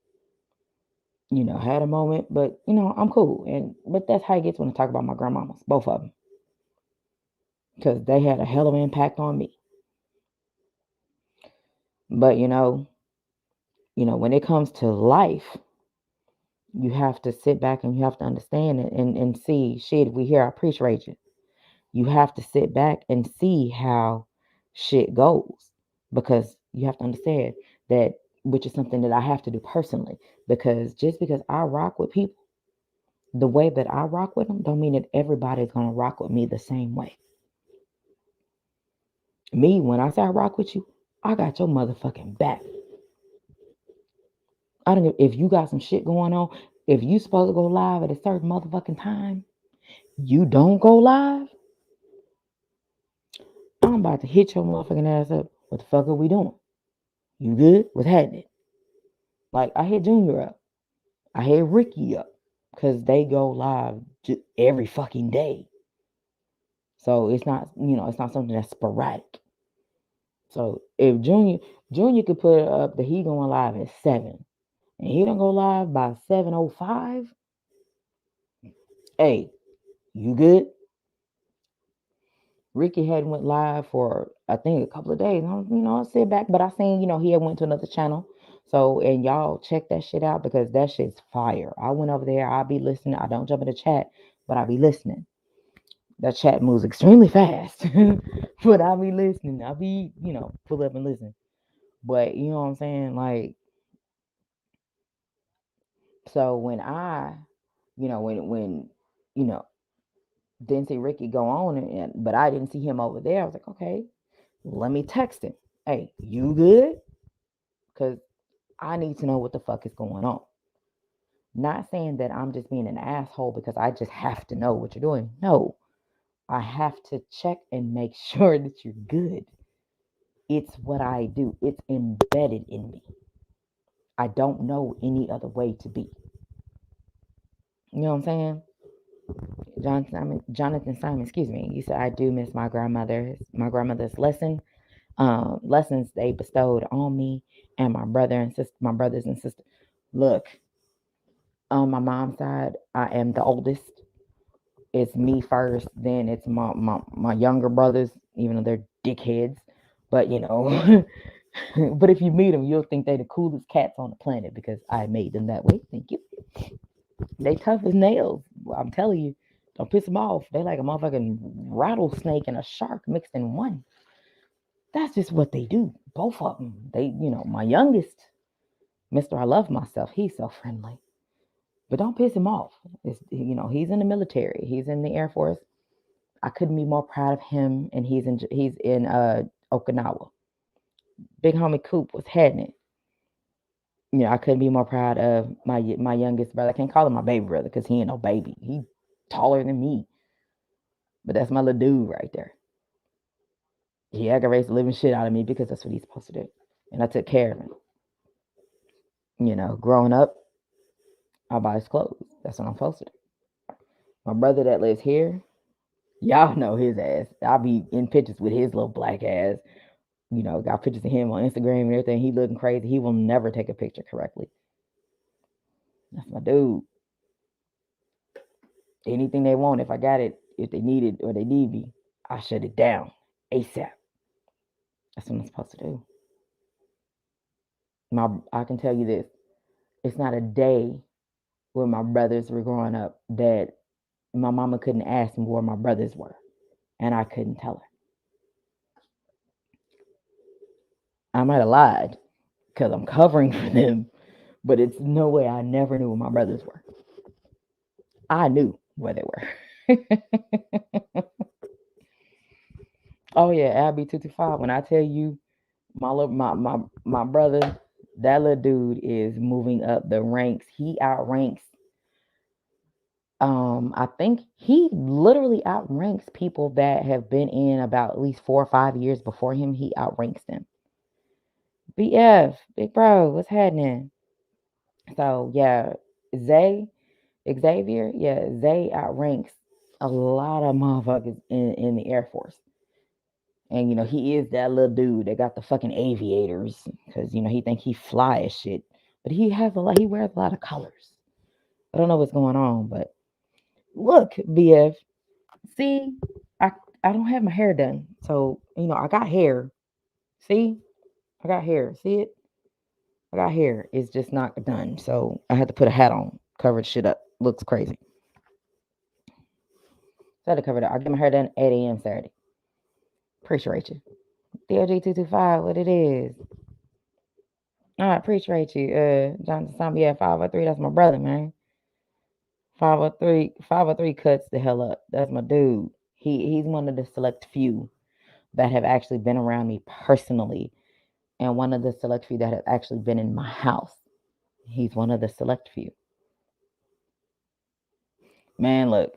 Had a moment, but I'm cool. But that's how it gets when I talk about my grandmamas, both of them, because they had a hell of an impact on me. But when it comes to life, you have to sit back and you have to understand it and see shit. If we hear, I appreciate you. You have to sit back and see how shit goes because you have to understand that, which is something that I have to do personally, because just because I rock with people the way that I rock with them don't mean that everybody's going to rock with me the same way. Me, when I say I rock with you, I got your motherfucking back. I don't know if you got some shit going on. If you supposed to go live at a certain motherfucking time, you don't go live, I'm about to hit your motherfucking ass up. What the fuck are we doing? You good? What's happening? Like, I hit Junior up. I hit Ricky up. Because they go live every fucking day. So it's not, it's not something that's sporadic. So if Junior could put it up that he going live at 7, and he don't go live by 7:05, hey, you good? Ricky had went live for I think a couple of days. I sit back, but I seen he had went to another channel. So and y'all check that shit out because that shit's fire. I went over there. I'll be listening. I don't jump in the chat, but I'll be listening. That chat moves extremely fast, but I'll be listening. I'll be pull up and listen. But you know what I'm saying, like. So when I, when didn't see Ricky go on, but I didn't see him over there. I was like, okay, let me text him. Hey, you good? Because I need to know what the fuck is going on. Not saying that I'm just being an asshole because I just have to know what you're doing. No, I have to check and make sure that you're good. It's what I do. It's embedded in me. I don't know any other way to be. You know what I'm saying? Jonathan Simon, excuse me. You said I do miss my grandmother's lessons they bestowed on me and my brothers and sisters. Look, on my mom's side, I am the oldest. It's me first, then it's my younger brothers, even though they're dickheads. But but if you meet them, you'll think they're the coolest cats on the planet because I made them that way. Thank you. They tough as nails. I'm telling you, don't piss them off. They like a motherfucking rattlesnake and a shark mixed in one. That's just what they do. Both of them. My youngest, Mr. I Love Myself, he's so friendly. But don't piss him off. He's in the military. He's in the Air Force. I couldn't be more proud of him. And he's in Okinawa. Big homie Coop was heading it. I couldn't be more proud of my youngest brother. I can't call him my baby brother because he ain't no baby. He taller than me. But that's my little dude right there. He aggravates the living shit out of me because that's what he's supposed to do. And I took care of him. Growing up, I buy his clothes. That's what I'm supposed to do. My brother that lives here, y'all know his ass. I'll be in pictures with his little black ass. Got pictures of him on Instagram and everything. He looking crazy. He will never take a picture correctly. That's my dude. Anything they want, if I got it, if they need it or they need me, I shut it down ASAP. That's what I'm supposed to do. I can tell you this: it's not a day when my brothers were growing up that my mama couldn't ask me where my brothers were, and I couldn't tell her. I might have lied because I'm covering for them, but it's no way I never knew where my brothers were. I knew where they were. Oh yeah, Abby 225. When I tell you my brother, that little dude is moving up the ranks. He outranks I think he literally outranks people that have been in about at least 4 or 5 years before him. He outranks them. BF, big bro, what's happening? So yeah, Zay, Xavier, yeah, Zay outranks a lot of motherfuckers in the Air Force. And he is that little dude that got the fucking aviators because he think he fly as shit. But he wears a lot of colors. I don't know what's going on, but look, BF, see, I I don't have my hair done. So, I got hair. See? I got hair. See it? I got hair. It's just not done. So I had to put a hat on, cover shit up. Looks crazy. So I had to cover it up. I'll get my hair done 8 a.m. Saturday. Appreciate you. DLG225, what it is. I appreciate you. Jonathan Sam, yeah, 503. That's my brother, man. 503 cuts the hell up. That's my dude. He's one of the select few that have actually been around me personally, and one of the select few that have actually been in my house. He's one of the select few. Man, look,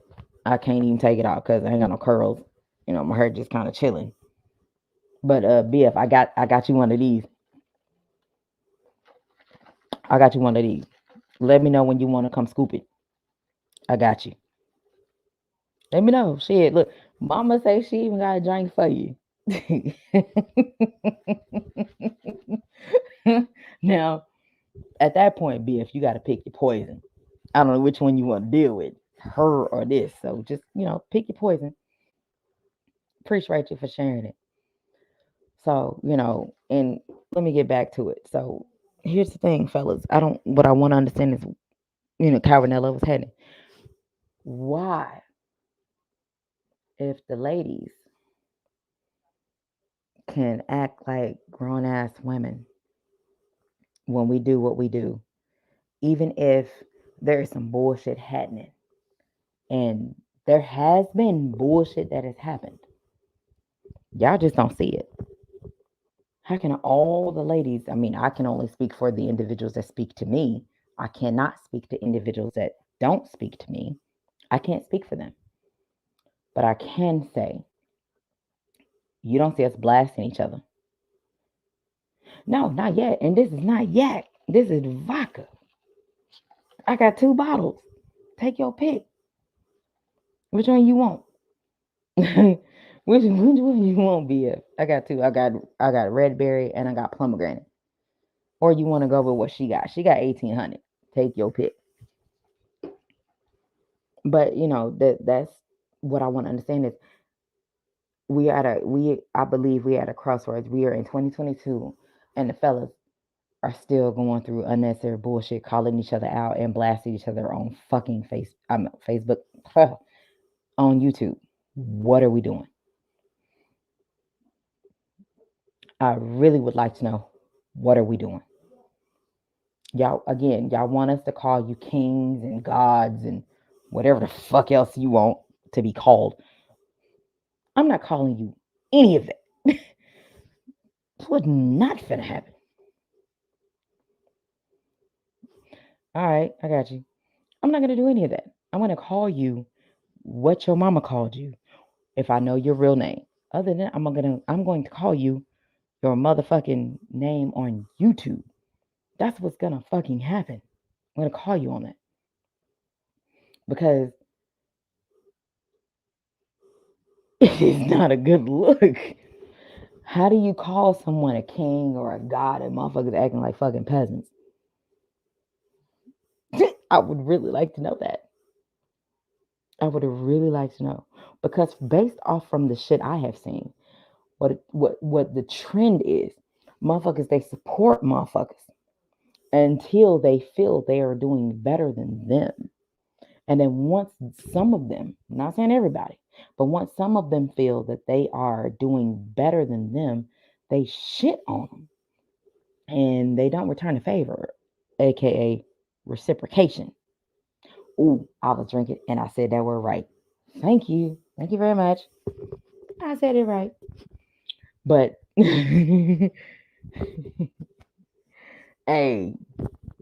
I can't even take it off because I ain't got no curls. My hair just kind of chilling. But BF, I got you one of these. I got you one of these. Let me know when you want to come scoop it. I got you. Let me know. Shit, look, Mama say she even got a drink for you. Now, at that point, BF, you got to pick your poison. I don't know which one you want to deal with, her or this. So just pick your poison. Appreciate you for sharing it. So and let me get back to it. So here's the thing, fellas. What I want to understand is, Carinella was heading. Why, if the ladies can act like grown ass women when we do what we do, even if there's some bullshit happening, and there has been bullshit that has happened, y'all just don't see it. How can all the ladies, I can only speak for the individuals that speak to me. I cannot speak to individuals that don't speak to me. I can't speak for them. But I can say, you don't see us blasting each other. No, not yet. And this is not yet. This is vodka. I got 2 bottles. Take your pick. Which one you want? which one you want, BF? I got 2. I got red berry and I got pomegranate. Or you want to go with what she got? She got 1800. Take your pick. But that's what I want to understand is I believe we're at a crossroads. We are in 2022, and the fellas are still going through unnecessary bullshit, calling each other out and blasting each other on fucking Facebook, on YouTube. What are we doing? I really would like to know, what are we doing? Y'all want us to call you kings and gods and whatever the fuck else you want to be called. I'm not calling you any of that. It's what's not finna happen. All right, I got you. I'm not gonna do any of that. I'm gonna call you what your mama called you, if I know your real name. Other than that, I'm going to call you your motherfucking name on YouTube. That's what's gonna fucking happen. I'm gonna call you on that. Because it is not a good look. How do you call someone a king or a god and motherfuckers acting like fucking peasants? I would really like to know that. I would have really liked to know. Because based off from the shit I have seen, what the trend is, motherfuckers, they support motherfuckers until they feel they are doing better than them. And then once some of them, not saying everybody, but once some of them feel that they are doing better than them, they shit on them and they don't return the favor, aka reciprocation. Ooh, I was drinking and I said that word right. Thank you. Thank you very much. I said it right. But hey,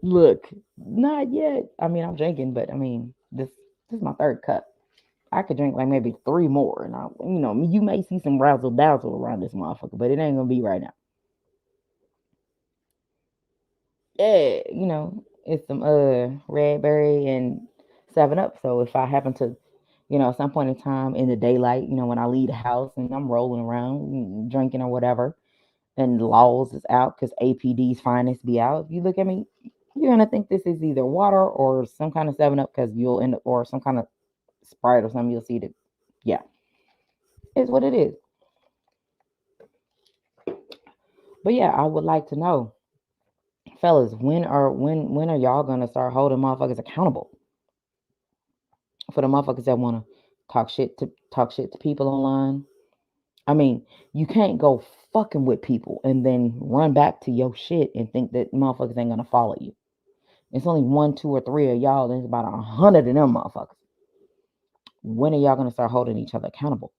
look, not yet. I mean, I'm drinking, but I mean, this is my third cup. I could drink like maybe three more, and you may see some razzle dazzle around this motherfucker, but it ain't gonna be right now. Yeah, it's some red berry and 7 Up. So if I happen to, at some point in time in the daylight, when I leave the house and I'm rolling around drinking or whatever, and Laws is out because APD's finest be out. If you look at me, you're gonna think this is either water or some kind of 7 Up because you'll end up, or some kind of Sprite or something. You'll see that, yeah, it's what it is. But yeah, I would like to know, fellas, when are y'all gonna start holding motherfuckers accountable for the motherfuckers that wanna talk shit to people online? I mean, you can't go fucking with people and then run back to your shit and think that motherfuckers ain't gonna follow you. It's only one, two, or three of y'all. There's about 100 of them motherfuckers. When are y'all gonna start holding each other accountable?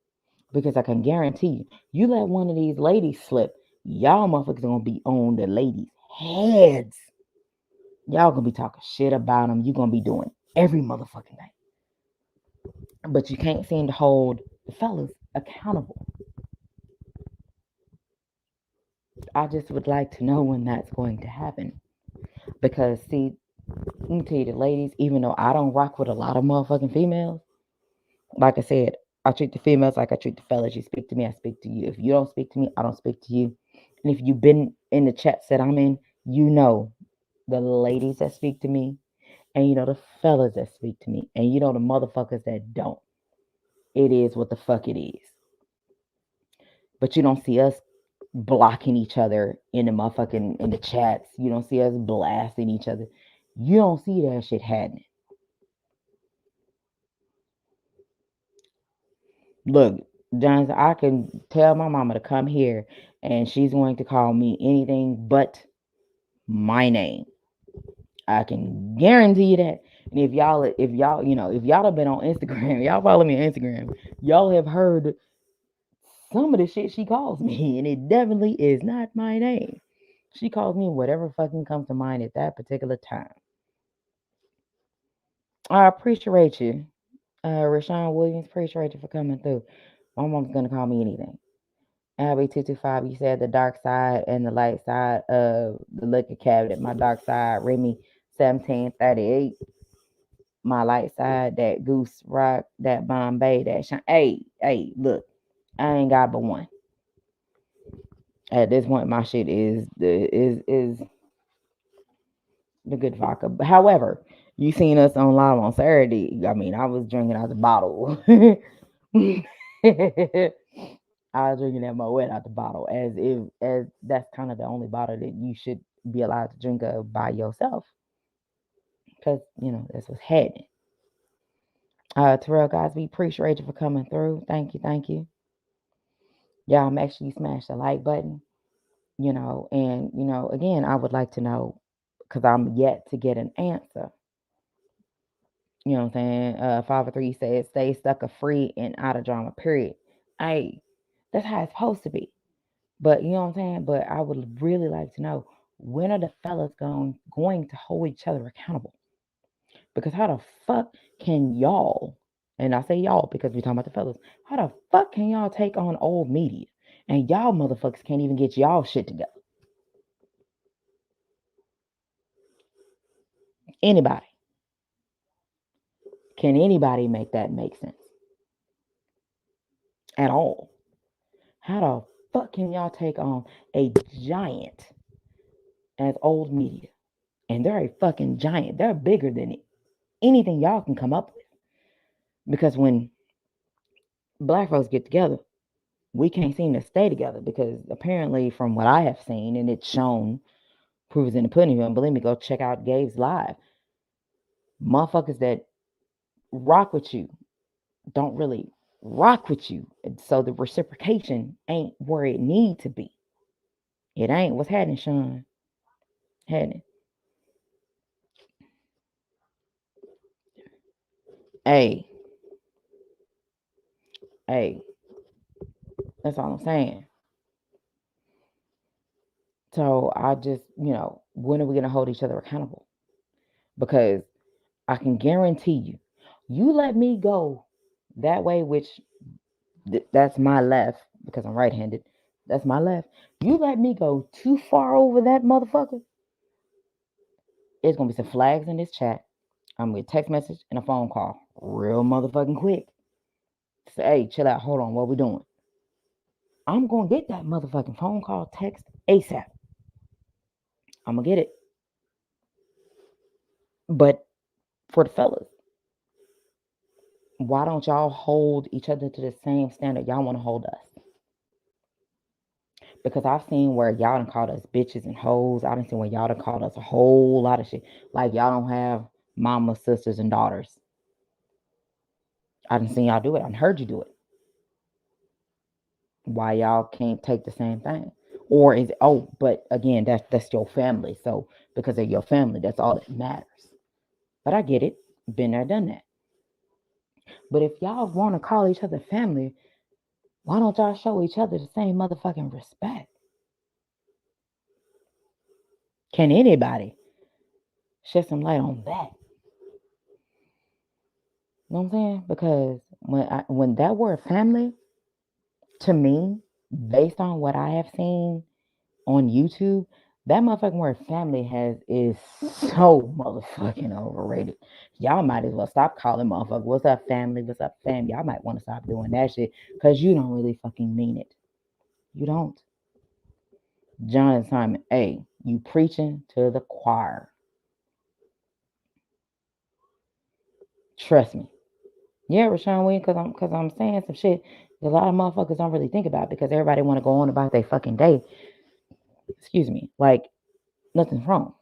Because I can guarantee you, you let one of these ladies slip, y'all motherfuckers gonna be on the ladies' heads. Y'all gonna be talking shit about them. You gonna be doing every motherfucking thing. But you can't seem to hold the fellas accountable. I just would like to know when that's going to happen. Because see, let me tell you, the ladies, even though I don't rock with a lot of motherfucking females, like I said, I treat the females like I treat the fellas. You speak to me, I speak to you. If you don't speak to me, I don't speak to you. And if you've been in the chats that I'm in, you know the ladies that speak to me, and you know the fellas that speak to me, and you know the motherfuckers that don't. It is what the fuck it is. But you don't see us blocking each other in the motherfucking in the chats. You don't see us blasting each other. You don't see that shit happening. Look, Johnson, I can tell my mama to come here and she's going to call me anything but my name. I can guarantee you that. And if y'all have been on Instagram, y'all follow me on Instagram, y'all have heard some of the shit she calls me, and it definitely is not my name. She calls me whatever fucking comes to mind at that particular time. I appreciate you. Rashawn Williams, appreciate you for coming through. My mom's gonna call me anything. Abby225, you said the dark side and the light side of the liquor cabinet. My dark side, Remy 1738. My light side, that Goose Rock, that Bombay, that shine. Hey, look, I ain't got but one. At this point, my shit is the good vodka. However, you seen us on live on Saturday. I mean, I was drinking out the bottle. I was drinking that Moet out the bottle, as that's kind of the only bottle that you should be allowed to drink of by yourself, because that's what's happening. Terrell Cosby, appreciate you for coming through. Thank you, thank you. Y'all make sure you smash the like button. And again, I would like to know, because I'm yet to get an answer. You know what I'm saying? 503 says, stay stuck a free and out of drama, period. Hey, that's how it's supposed to be. But you know what I'm saying? But I would really like to know, when are the fellas going to hold each other accountable? Because how the fuck can y'all, and I say y'all because we're talking about the fellas, how the fuck can y'all take on old media? And y'all motherfuckers can't even get y'all shit together. Anybody. Can anybody make that make sense? At all? How the fuck can y'all take on a giant as old media? And they're a fucking giant. They're bigger than anything y'all can come up with. Because when black folks get together, we can't seem to stay together because apparently, from what I have seen, and it's shown, proof is in the pudding. If you don't believe me, go check out Gabe's live. Motherfuckers that rock with you don't really rock with you, and so the reciprocation ain't where it need to be. It ain't. What's happening, Sean? Happening. Hey, hey, that's all I'm saying. So I just, when are we gonna hold each other accountable? Because I can guarantee you, you let me go that way, which that's my left because I'm right-handed. That's my left. You let me go too far over that motherfucker, it's gonna be some flags in this chat. I'm gonna get a text message and a phone call, real motherfucking quick. Say, hey, chill out. Hold on, what we doing? I'm gonna get that motherfucking phone call, text ASAP. I'm gonna get it. But for the fellas, why don't y'all hold each other to the same standard y'all want to hold us? Because I've seen where y'all done called us bitches and hoes. I done seen where y'all done called us a whole lot of shit. Like y'all don't have mamas, sisters, and daughters. I done seen y'all do it. I done heard you do it. Why y'all can't take the same thing? Or is it, oh, but again, that's your family. So because of your family, that's all that matters. But I get it. Been there, done that. But if y'all want to call each other family, why don't y'all show each other the same motherfucking respect? Can anybody shed some light on that? You know what I'm saying? Because when that word family, to me, based on what I have seen on YouTube, that motherfucking word family is so motherfucking overrated. Y'all might as well stop calling motherfucker, what's up family, what's up fam? Y'all might want to stop doing that shit because you don't really fucking mean it. You don't. John Simon, hey, you preaching to the choir. Trust me. Yeah, Rashawn Williams, because I'm saying some shit that a lot of motherfuckers don't really think about because everybody want to go on about their fucking day. Excuse me. Like, nothing's wrong.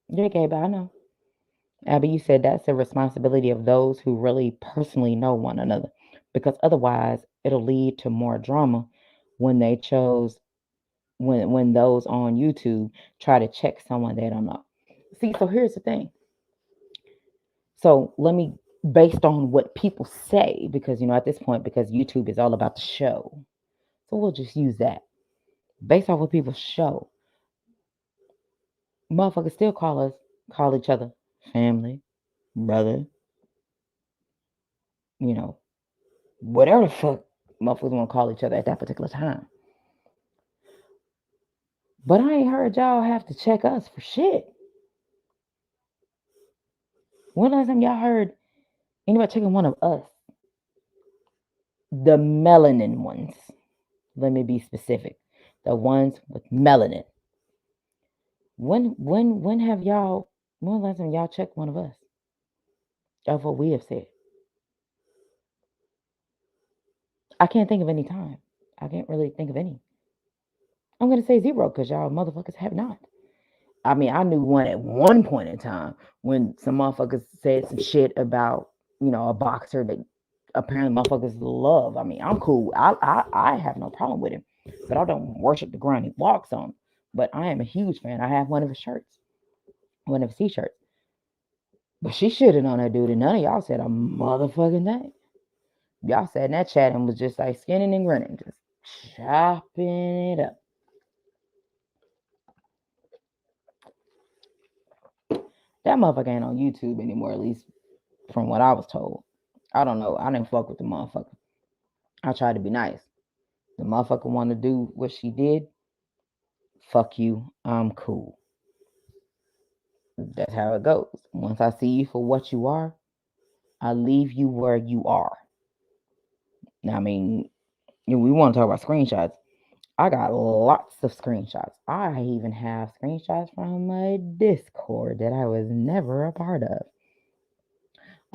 Yeah, Gabe, I know. Abby, you said that's the responsibility of those who really personally know one another because otherwise it'll lead to more drama when they chose when those on YouTube try to check someone they don't know. See, so here's the thing. So let me, based on what people say, because at this point, because YouTube is all about the show, so we'll just use that. Based on what people show, motherfuckers still call each other family, brother, whatever the fuck motherfuckers want to call each other at that particular time. But I ain't heard y'all have to check us for shit. When last time y'all heard anybody checking one of us? The melanin ones. Let me be specific. The ones with melanin. When have y'all? When last time y'all checked one of us? Of what we have said. I can't think of any time. I can't really think of any. I'm gonna say zero because y'all motherfuckers have not. I mean, I knew one at one point in time when some motherfuckers said some shit about, a boxer that apparently motherfuckers love. I mean, I'm cool. I have no problem with him, but I don't worship the ground he walks on. But I am a huge fan. I have one of his shirts, one of his t-shirts. But she shitted on that dude, and none of y'all said a motherfucking thing. Y'all sat in that chat and was just like skinning and grinning, just chopping it up. That motherfucker ain't on YouTube anymore, at least from what I was told. I don't know. I didn't fuck with the motherfucker. I tried to be nice. The motherfucker want to do what she did. Fuck you. I'm cool. That's how it goes. Once I see you for what you are, I leave you where you are. Now, I mean, we want to talk about screenshots. I got lots of screenshots. I even have screenshots from my Discord that I was never a part of.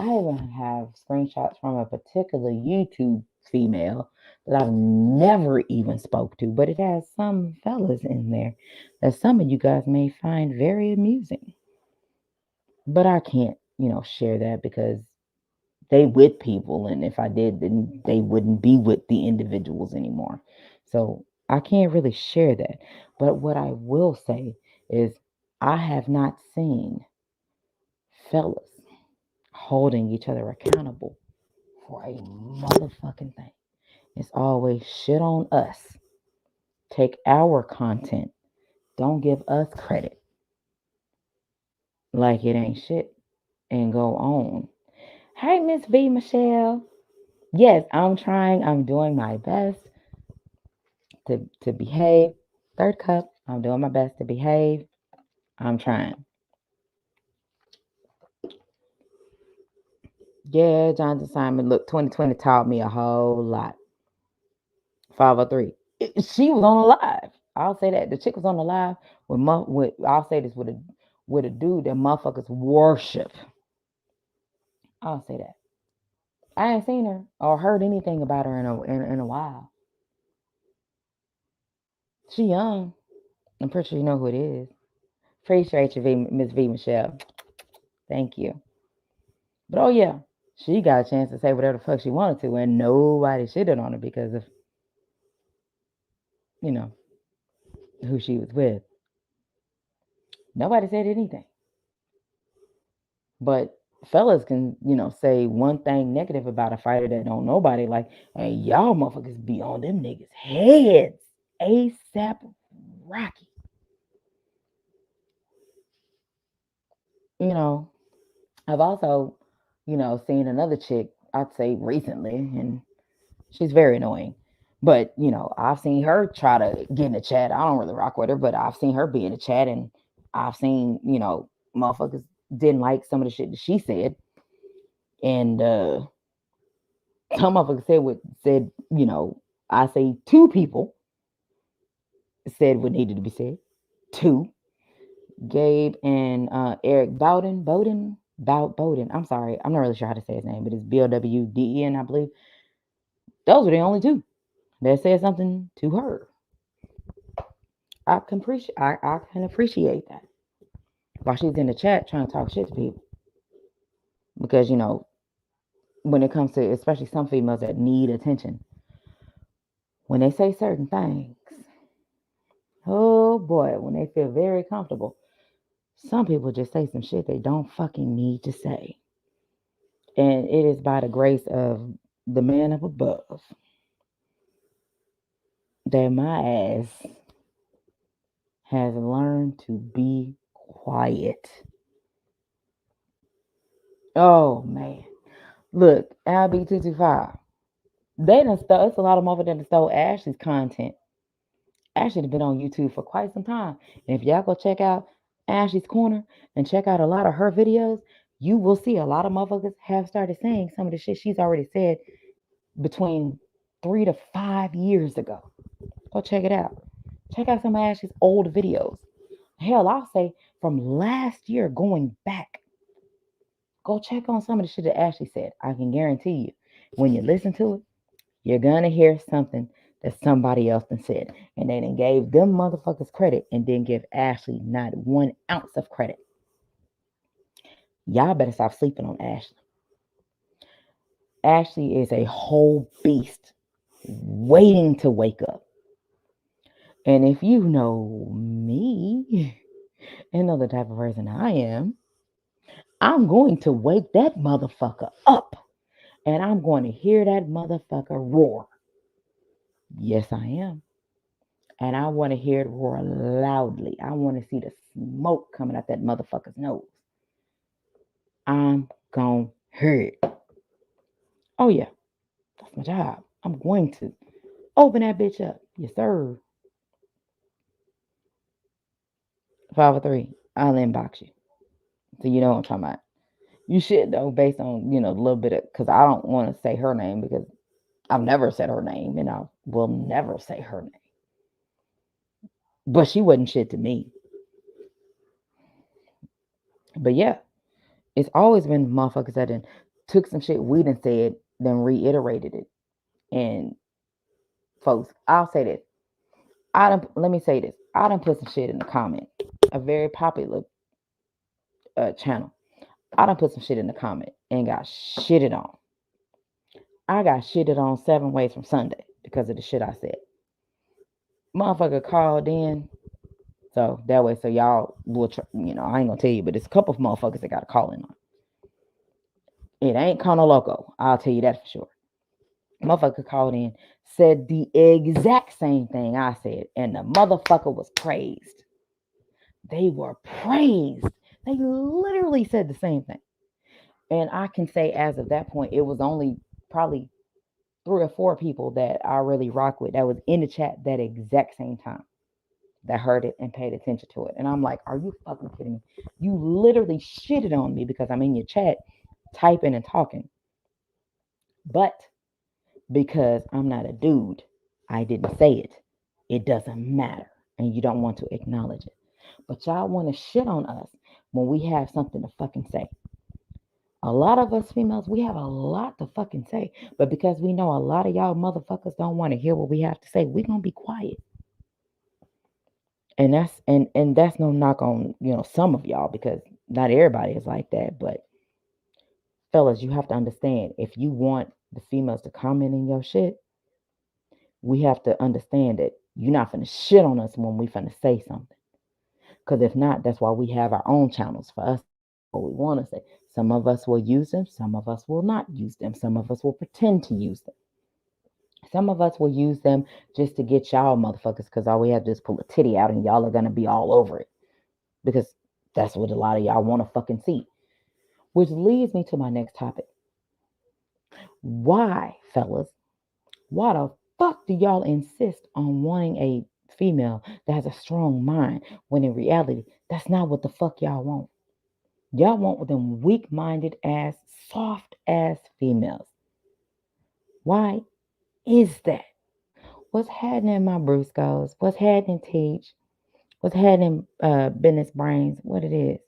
I even have screenshots from a particular YouTube female that I've never even spoke to, but it has some fellas in there that some of you guys may find very amusing. But I can't, share that because they with people, and if I did, then they wouldn't be with the individuals anymore. So I can't really share that. But what I will say is I have not seen fellas holding each other accountable for a motherfucking thing. It's always shit on us. Take our content. Don't give us credit like it ain't shit and go on. Hey, Miss V Michelle. Yes, I'm trying. I'm doing my best to behave. Third cup. I'm doing my best to behave. I'm trying. Yeah, Jonathan Simon. Look, 2020 taught me a whole lot. 503. She was on the live. I'll say that. The chick was on the live with I'll say this with a dude that motherfuckers worship. I'll say that. I ain't seen her or heard anything about her in a while. She young. I'm pretty sure you know who it is. Appreciate you, Miss V Michelle. Thank you. But oh yeah, she got a chance to say whatever the fuck she wanted to, and nobody shitted on her because of you know who she was with. Nobody said anything. But fellas can, say one thing negative about a fighter that don't nobody like, hey, y'all motherfuckers be on them niggas' heads. ASAP Rocky. I've also, seen another chick, I'd say recently, and she's very annoying. But, I've seen her try to get in the chat. I don't really rock with her, but I've seen her be in the chat, and I've seen, motherfuckers didn't like some of the shit that she said. And some motherfuckers said, I say two people said what needed to be said. Two. Gabe and Eric Bowden. I'm sorry. I'm not really sure how to say his name, but it's Bowden, I believe. Those were the only two that said something to her. I can appreciate that. While she's in the chat trying to talk shit to people. Because, when it comes to especially some females that need attention, when they say certain things, oh boy, when they feel very comfortable, some people just say some shit they don't fucking need to say. And it is by the grace of the man up above that my ass has learned to be quiet. Oh man. Look, LB225. They done stole, it's a lot of motherfuckers that stole Ashley's content. Ashley's been on YouTube for quite some time. And if y'all go check out Ashley's Corner and check out a lot of her videos, you will see a lot of motherfuckers have started saying some of the shit she's already said between 3 to 5 years ago. Go check it out. Check out some of Ashley's old videos. Hell, I'll say from last year going back. Go check on some of the shit that Ashley said. I can guarantee you, when you listen to it, you're gonna hear something that somebody else done said. And they done gave them motherfuckers credit and didn't give Ashley not 1 ounce of credit. Y'all better stop sleeping on Ashley. Ashley is a whole beast waiting to wake up. And if you know me and know the type of person I am, I'm going to wake that motherfucker up. And I'm going to hear that motherfucker roar. Yes, I am. And I want to hear it roar loudly. I want to see the smoke coming out that motherfucker's nose. I'm going to hear it. Oh, yeah. That's my job. I'm going to open that bitch up. Yes, sir. 503. I'll inbox you. So you know what I'm talking about. You should, though, based on, a little bit of, because I don't want to say her name because I've never said her name and I will never say her name. But she wasn't shit to me. But yeah, it's always been motherfuckers that done took some shit we done said, then reiterated it. And folks, I'll say this. Let me say this. I done put some shit in the comment. A very popular channel. I done put some shit in the comment and got shitted on. I got shitted on 7 ways from Sunday because of the shit I said. Motherfucker called in. So that way, so y'all will, I ain't gonna tell you, but it's a couple of motherfuckers that got a call in on. It ain't Cono Loco. I'll tell you that for sure. Motherfucker called in, said the exact same thing I said, and the motherfucker was praised. They were praised. They literally said the same thing. And I can say as of that point, it was only probably 3 or 4 people that I really rock with that was in the chat that exact same time that heard it and paid attention to it. And I'm like, are you fucking kidding me? You literally shitted on me because I'm in your chat typing and talking. But because I'm not a dude, I didn't say it. It doesn't matter. And you don't want to acknowledge it. But y'all want to shit on us when we have something to fucking say. A lot of us females, we have a lot to fucking say. But because we know a lot of y'all motherfuckers don't want to hear what we have to say, we're going to be quiet. And that's no knock on, some of y'all, because not everybody is like that. But fellas, you have to understand, if you want the females to comment in your shit, we have to understand that you're not finna shit on us when we finna say something. Because if not, that's why we have our own channels for us. What we want to say. Some of us will use them. Some of us will not use them. Some of us will pretend to use them. Some of us will use them just to get y'all motherfuckers, because all we have to do is pull a titty out and y'all are going to be all over it. Because that's what a lot of y'all want to fucking see. Which leads me to my next topic. Why, fellas, why the fuck do y'all insist on wanting a female that has a strong mind when in reality, that's not what the fuck y'all want? Y'all want them weak-minded ass, soft ass females. Why is that? What's happening, my Bruscos? What's happening, Teach? What's happening, Business Brains? What it is?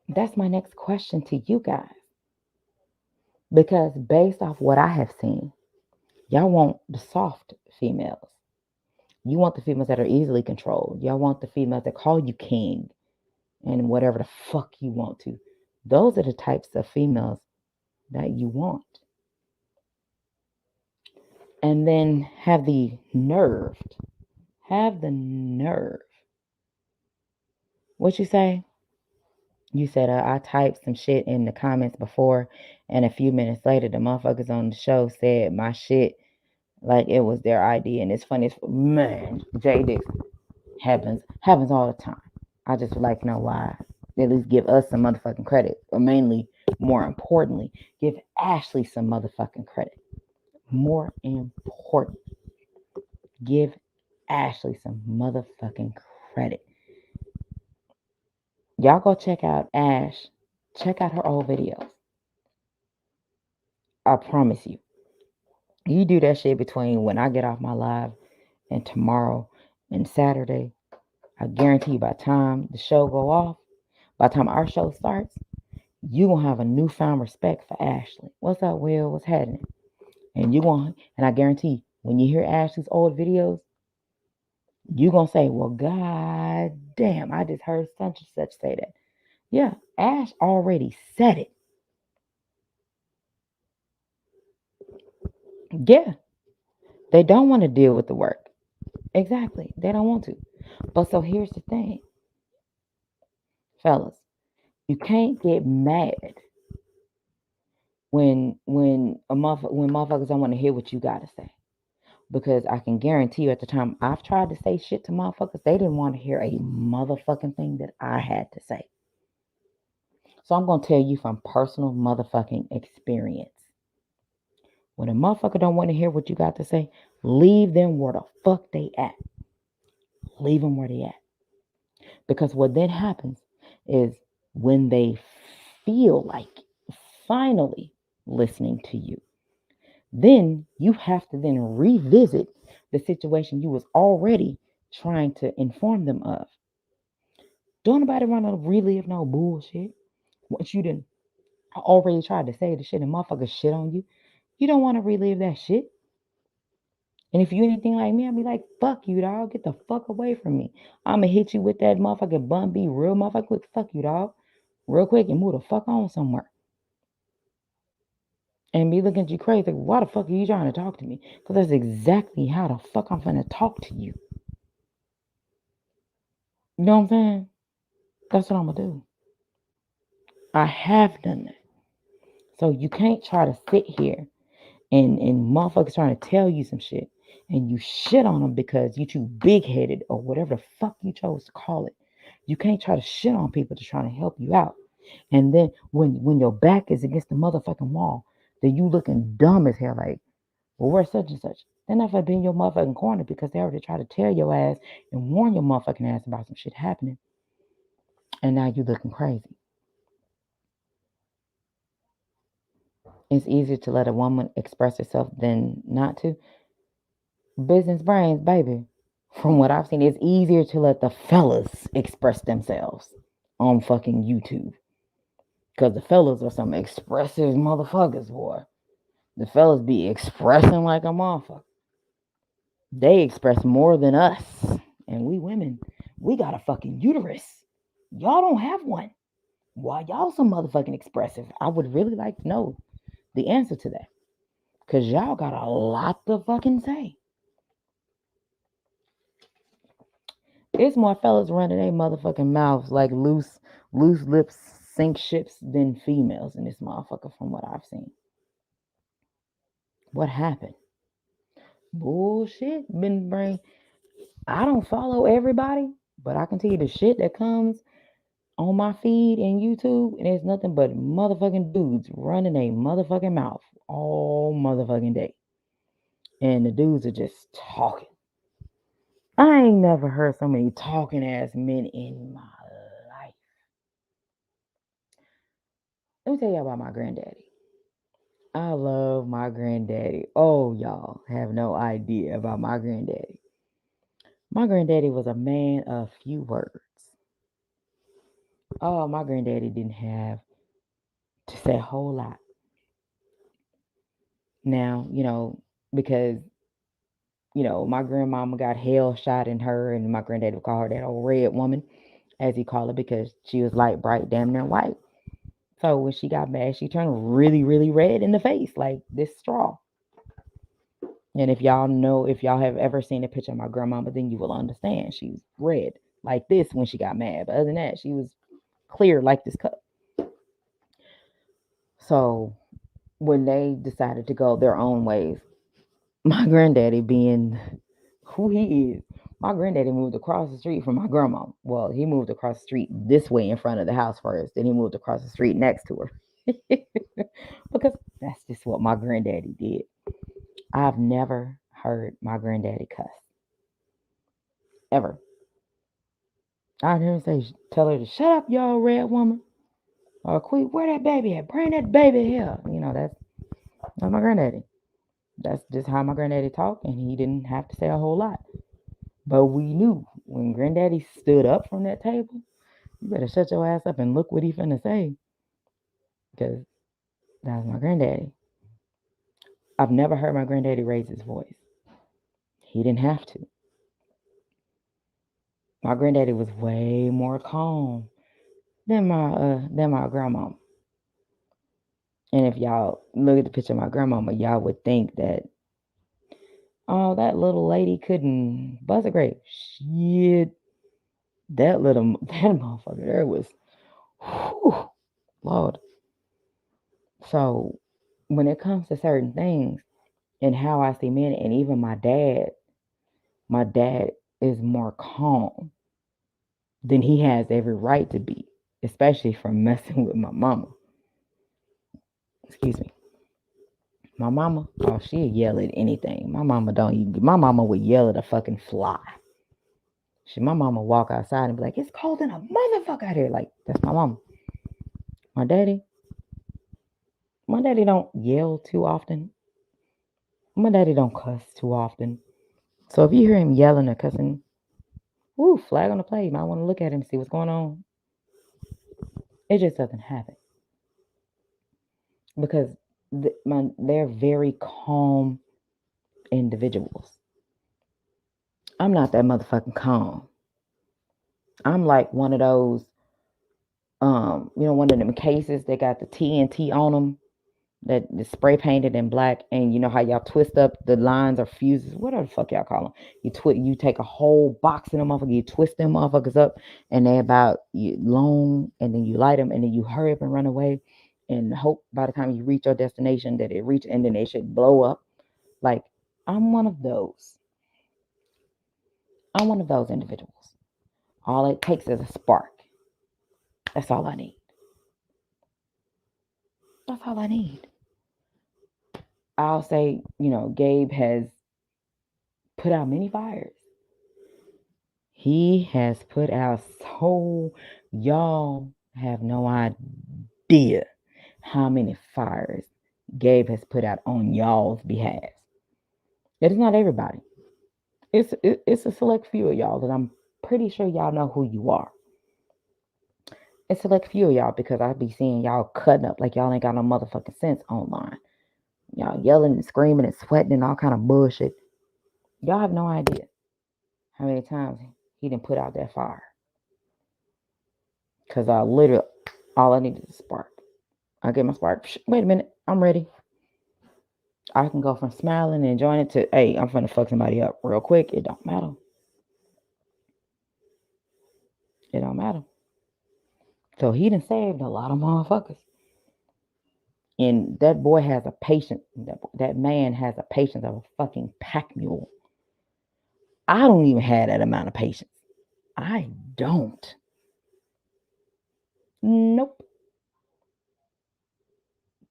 That's my next question to you guys. Because based off what I have seen, y'all want the soft females. You want the females that are easily controlled. Y'all want the females that call you king and whatever the fuck you want to. Those are the types of females that you want. And then have the nerve. What you say? You said I typed some shit in the comments before, and a few minutes later, the motherfuckers on the show said my shit like it was their idea. And it's funny, man, J Dix happens all the time. I just would like to know why. At least give us some motherfucking credit, or mainly, more importantly, give Ashley some motherfucking credit. More important, give Ashley some motherfucking credit. Y'all go check out Ash. Check out her old videos. I promise you. You do that shit between when I get off my live and tomorrow and Saturday. I guarantee you by the time the show go off, by the time our show starts, you gonna have a newfound respect for Ashley. What's up, Will? What's happening? And I guarantee when you hear Ashley's old videos, you gonna say, well, god damn, I just heard such and such say that. Yeah, Ash already said it. Yeah. They don't want to deal with the work. Exactly. They don't want to. But so here's the thing. Fellas, you can't get mad when motherfuckers don't want to hear what you gotta say. Because I can guarantee you, at the time I've tried to say shit to motherfuckers, they didn't want to hear a motherfucking thing that I had to say. So I'm gonna tell you from personal motherfucking experience. When a motherfucker don't want to hear what you got to say, leave them where the fuck they at. Leave them where they at. Because what then happens is when they feel like finally listening to you, then you have to then revisit the situation you was already trying to inform them of. Don't nobody want to relive no bullshit. Once you done I already tried to say the shit and motherfuckers shit on you. You don't want to relive that shit. And if you anything like me, I'd be like, fuck you, dog. Get the fuck away from me. I'ma hit you with that motherfucking bun B real motherfucker quick. Fuck you, dog. Real quick and move the fuck on somewhere. And be looking at you crazy. Like, why the fuck are you trying to talk to me? Because that's exactly how the fuck I'm finna talk to you. You know what I'm saying? That's what I'm gonna do. I have done that. So you can't try to sit here and motherfuckers trying to tell you some shit and you shit on them because you too big headed or whatever the fuck you chose to call it. You can't try to shit on people to try to help you out. And then when your back is against the motherfucking wall, then you looking dumb as hell like, well, where's such and such? They're not gonna be in your motherfucking corner because they already tried to tell your ass and warn your motherfucking ass about some shit happening. And now you looking crazy. It's easier to let a woman express herself than not to. Business brains, baby. From what I've seen, it's easier to let the fellas express themselves on fucking YouTube. Because the fellas are some expressive motherfuckers, boy. The fellas be expressing like a motherfucker. They express more than us. And we women, we got a fucking uterus. Y'all don't have one. Why y'all so motherfucking expressive? I would really like to know the answer to that. Because y'all got a lot to fucking say. It's more fellas running their motherfucking mouths like loose lips sink ships than females in this motherfucker from what I've seen. What happened? Bullshit. Been brain. I don't follow everybody, but I can tell you the shit that comes on my feed and YouTube, and it's nothing but motherfucking dudes running a motherfucking mouth all motherfucking day. And the dudes are just talking. I ain't never heard so many talking ass men in my life. Let me tell you about my granddaddy. I love my granddaddy. Oh, y'all have no idea about my granddaddy. My granddaddy was a man of few words. Oh, my granddaddy didn't have to say a whole lot. Now, because, my grandmama got hell shot in her, and my granddaddy would call her that old red woman, as he called her, because she was light, bright, damn near white. So when she got mad, she turned really, really red in the face, like this straw. And if y'all have ever seen a picture of my grandmama, then you will understand. She was red like this when she got mad. But other than that, she was clear like this cup. So when they decided to go their own ways, my granddaddy being who he is, my granddaddy moved across the street from my grandma. Well, he moved across the street this way in front of the house first. Then he moved across the street next to her. Because that's just what my granddaddy did. I've never heard my granddaddy cuss. Ever. I hear him tell her to shut up, y'all red woman. Or quit, where that baby at? Bring that baby here. That's my granddaddy. That's just how my granddaddy talked, and he didn't have to say a whole lot. But we knew when granddaddy stood up from that table, you better shut your ass up and look what he finna say. Because that was my granddaddy. I've never heard my granddaddy raise his voice. He didn't have to. My granddaddy was way more calm than my grandma. And if y'all look at the picture of my grandmama, y'all would think that, oh, that little lady couldn't buzz a grape. Shit. That motherfucker there was, whew, Lord. So when it comes to certain things and how I see men, and even my dad is more calm than he has every right to be, especially from messing with my mama. Excuse me. My mama, oh, she'd yell at anything. My mama would yell at a fucking fly. My mama walk outside and be like, it's cold in a motherfucker out here. Like, that's my mama. My daddy don't yell too often. My daddy don't cuss too often. So if you hear him yelling or cussing, flag on the play. You might want to look at him and see what's going on. It just doesn't happen. because they're very calm individuals. I'm not that motherfucking calm. I'm like one of those, one of them cases that got the TNT on them that is spray painted in black, and you know how y'all twist up the lines or fuses, whatever the fuck y'all call them. You take a whole box of them motherfuckers, you twist them motherfuckers up, and they about long, and then you light them, and then you hurry up and run away, and hope by the time you reach your destination that it reach, and then they should blow up. Like I'm one of those. I'm one of those individuals. All it takes is a spark. That's all I need. That's all I need. I'll say, Gabe has put out many fires. He has put out so y'all have no idea how many fires Gabe has put out on y'all's behalf. It is not everybody. It's a select few of y'all that I'm pretty sure y'all know who you are. It's a select few of y'all because I be seeing y'all cutting up like y'all ain't got no motherfucking sense online. Y'all yelling and screaming and sweating and all kind of bullshit. Y'all have no idea how many times he didn't put out that fire. Because I literally, all I need is a spark. I get my spark. Wait a minute, I'm ready. I can go from smiling and enjoying it to, hey, I'm finna fuck somebody up real quick. It don't matter. It don't matter. So he done saved a lot of motherfuckers. And that boy has a patience. That man has a patience of a fucking pack mule. I don't even have that amount of patience. I don't. Nope.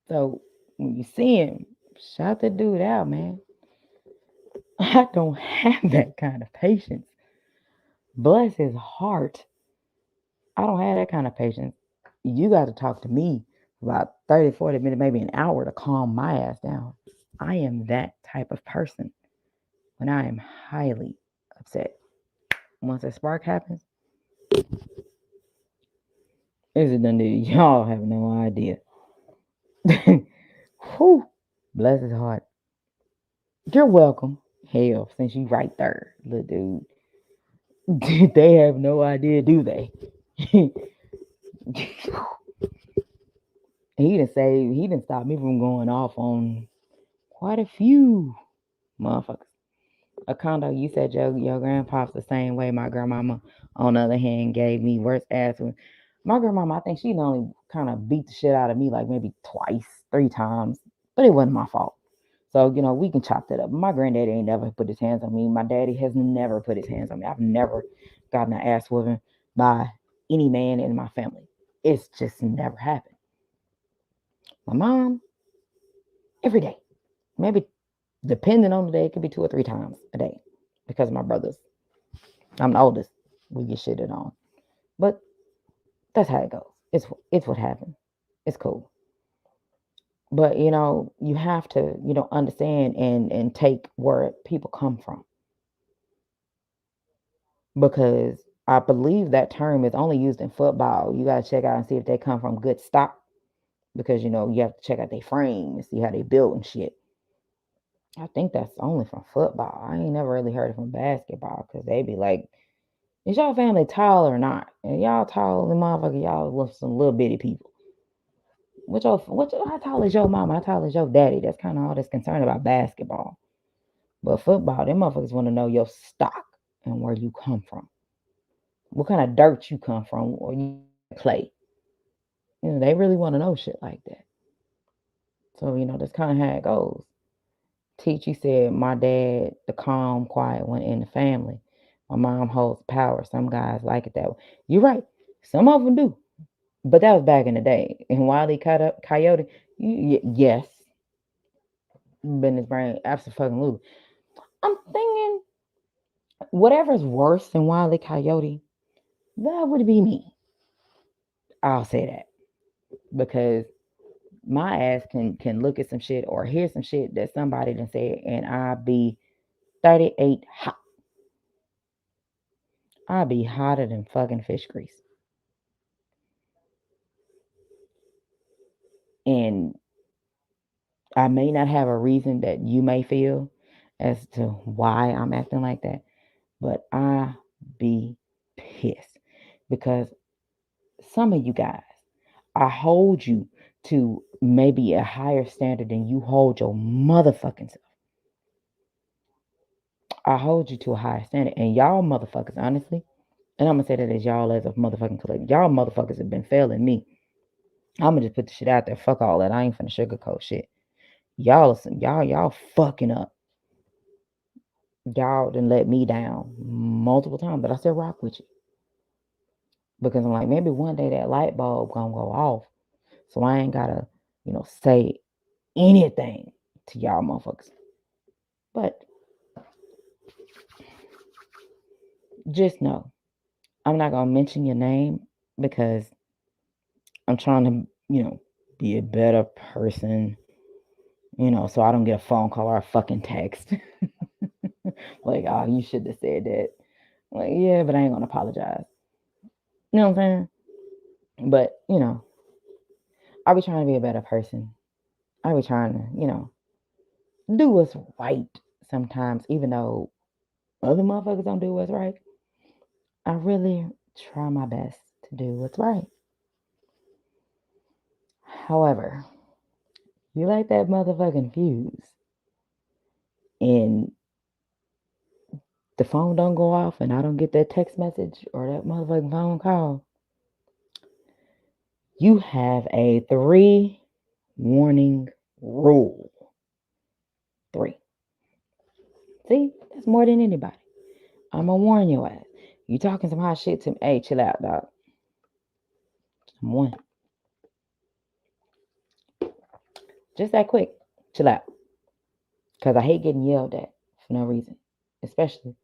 So when you see him, shout that dude out, man. I don't have that kind of patience. Bless his heart. I don't have that kind of patience. You got to talk to me about 30, 40 minutes, maybe an hour to calm my ass down. I am that type of person when I am highly upset. Once a spark happens, it's a done deal. Y'all have no idea. Whew. Bless his heart. You're welcome. Hell, since you right there, little dude. They have no idea, do they? He didn't stop me from going off on quite a few motherfuckers. A condo, you said your grandpa's the same way. My grandmama, on the other hand, gave me worse ass. My grandmama, I think she only kind of beat the shit out of me like maybe twice, 3 times, but it wasn't my fault. So, we can chop that up. My granddaddy ain't never put his hands on me. My daddy has never put his hands on me. I've never gotten an ass whooping by any man in my family. It's just never happened. My mom, every day. Maybe depending on the day, it could be 2 or 3 times a day because of my brothers. I'm the oldest. We get shitted on. But that's how it goes. It's what happened. It's cool. But you have to, understand and take where people come from. Because I believe that term is only used in football. You gotta check out and see if they come from good stock. Because you have to check out their frame and see how they built and shit. I think that's only from football. I ain't never really heard it from basketball because they be like, is y'all family tall or not? And y'all tall, the motherfucker, y'all look some little bitty people. How tall is your mama? How tall is your daddy? That's kind of all that's concerned about basketball. But football, them motherfuckers want to know your stock and where you come from. What kind of dirt you come from or you play. They really want to know shit like that. So, that's kind of how it goes. Teach, you said, my dad, the calm, quiet one in the family. My mom holds power. Some guys like it that way. You're right. Some of them do. But that was back in the day. And Wile E. Coyote, yes. Business brain, absolutely. I'm thinking whatever's worse than Wile E. Coyote, that would be me. I'll say that. Because my ass can look at some shit or hear some shit that somebody done said and I'll be 38 hot. I'll be hotter than fucking fish grease. And I may not have a reason that you may feel as to why I'm acting like that, but I be pissed because some of you guys, I hold you to maybe a higher standard than you hold your motherfucking self. I hold you to a higher standard, and y'all motherfuckers, honestly, and I'm gonna say that as y'all as a motherfucking collective, y'all motherfuckers have been failing me. I'm gonna just put the shit out there. Fuck all that. I ain't finna sugarcoat shit. Y'all fucking up. Y'all done let me down multiple times, but I still rock with you because I'm like, maybe one day that light bulb gonna go off, so I ain't gotta, say anything to y'all motherfuckers. But just know, I'm not gonna mention your name because I'm trying to, be a better person, so I don't get a phone call or a fucking text. Like, oh, you should have said that. Like, yeah, but I ain't gonna apologize. You know what I'm saying? But, I be trying to be a better person. I be trying to, do what's right sometimes, even though other motherfuckers don't do what's right. I really try my best to do what's right. However, you like that motherfucking fuse and the phone don't go off and I don't get that text message or that motherfucking phone call, you have a 3 warning rule. 3. See, that's more than anybody. I'm gonna warn your ass. You talking some hot shit to me? Hey, chill out, dog. I'm 1. Just that quick. Chill out. Because I hate getting yelled at for no reason. Especially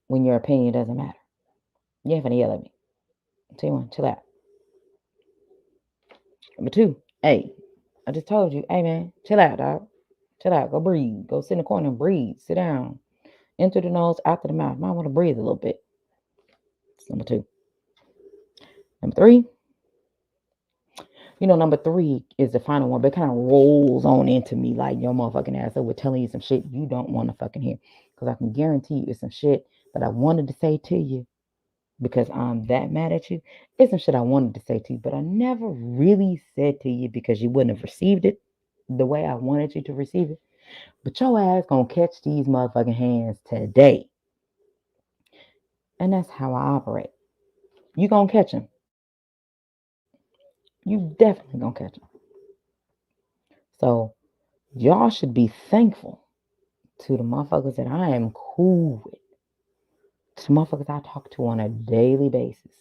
when your opinion doesn't matter. You ain't finna yell at me. I'll tell you 1, chill out. Number 2, hey, I just told you, hey man, chill out, dog. Chill out. Go breathe. Go sit in the corner and breathe. Sit down. In through the nose, out through the mouth. Might want to breathe a little bit. That's number 2. Number 3, number 3 is the final one, but it kind of rolls on into me like your motherfucking ass over telling you some shit you don't want to fucking hear. Because I can guarantee you it's some shit that I wanted to say to you because I'm that mad at you. It's some shit I wanted to say to you, but I never really said to you because you wouldn't have received it the way I wanted you to receive it. But your ass gonna catch these motherfucking hands today. And that's how I operate. You gonna catch them. You definitely gonna catch them. So y'all should be thankful to the motherfuckers that I am cool with. To motherfuckers I talk to on a daily basis.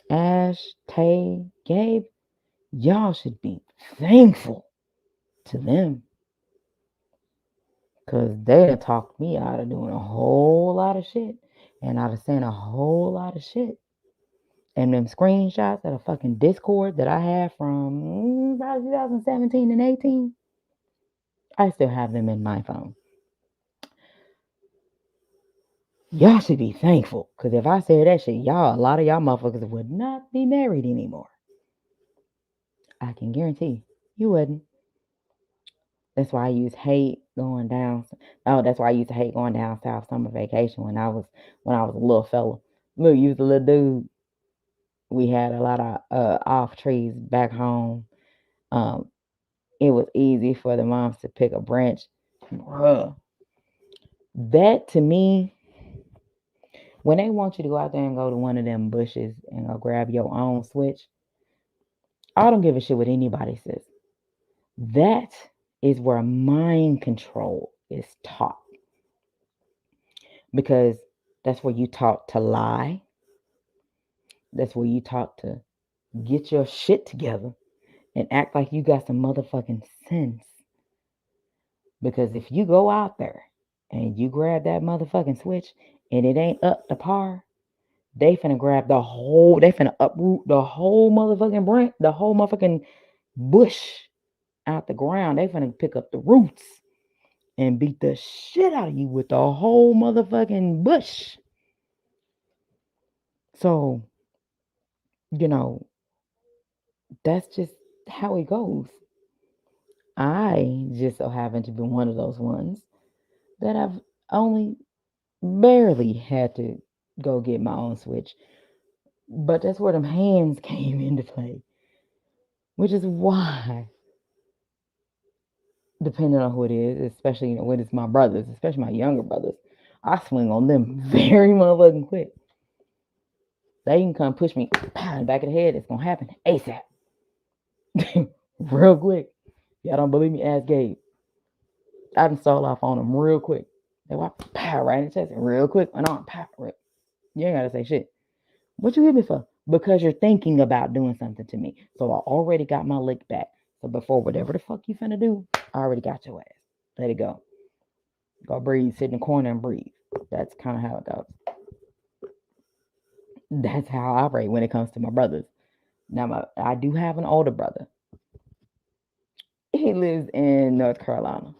Ash, Tay, Gabe, y'all should be thankful to them. Because they done talked me out of doing a whole lot of shit. And out of saying a whole lot of shit. And them screenshots of the fucking Discord that I had from probably 2017 and 18, I still have them in my phone. Y'all should be thankful. Because if I said that shit, a lot of y'all motherfuckers would not be married anymore. I can guarantee you wouldn't. That's why I used hate going down. Oh, that's why I used to hate going down south summer vacation when I was a little fella. Look, you was a little dude. We had a lot of off trees back home. It was easy for the moms to pick a branch. Bruh. That to me, when they want you to go out there and go to one of them bushes and go grab your own switch, I don't give a shit what anybody says. That is where mind control is taught. Because that's where you taught to lie. That's where you taught to get your shit together and act like you got some motherfucking sense. Because if you go out there and you grab that motherfucking switch and it ain't up to par, they finna they finna uproot the whole motherfucking branch, the whole motherfucking bush out the ground. They finna pick up the roots and beat the shit out of you with the whole motherfucking bush. So, that's just how it goes. I just so happen to be one of those ones that I've only barely had to go get my own switch. But that's where them hands came into play, which is why, depending on who it is, especially when it's my brothers, especially my younger brothers, I swing on them very motherfucking quick. They can come push me pow, in the back of the head. It's gonna happen ASAP, real quick. Y'all don't believe me? Ask Gabe. I can stall off on them real quick. They walk pow right in the chest, real quick. An arm pow. Right. You ain't gotta say shit. What you hit me for? Because you're thinking about doing something to me. So I already got my lick back. So before whatever the fuck you finna do, I already got your ass. Let it go. Go breathe. Sit in the corner and breathe. That's kind of how it goes. That's how I operate when it comes to my brothers. Now, I do have an older brother. He lives in North Carolina.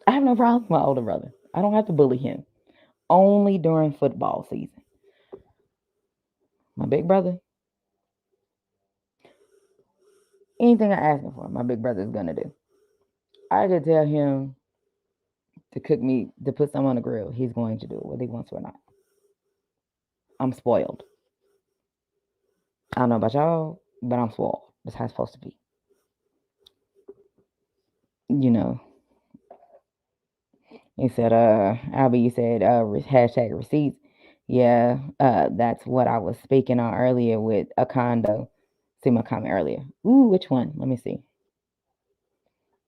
I have no problem with my older brother. I don't have to bully him. Only during football season. My big brother, anything I ask him for, my big brother is gonna do. I could tell him to cook me, to put some on the grill. He's going to do it, whether he wants to or not. I'm spoiled. I don't know about y'all, but I'm spoiled. That's how it's supposed to be. You know. He said, Albie, you said hashtag receipts. Yeah, that's what I was speaking on earlier with a condo. See my comment earlier. Ooh, which one? Let me see.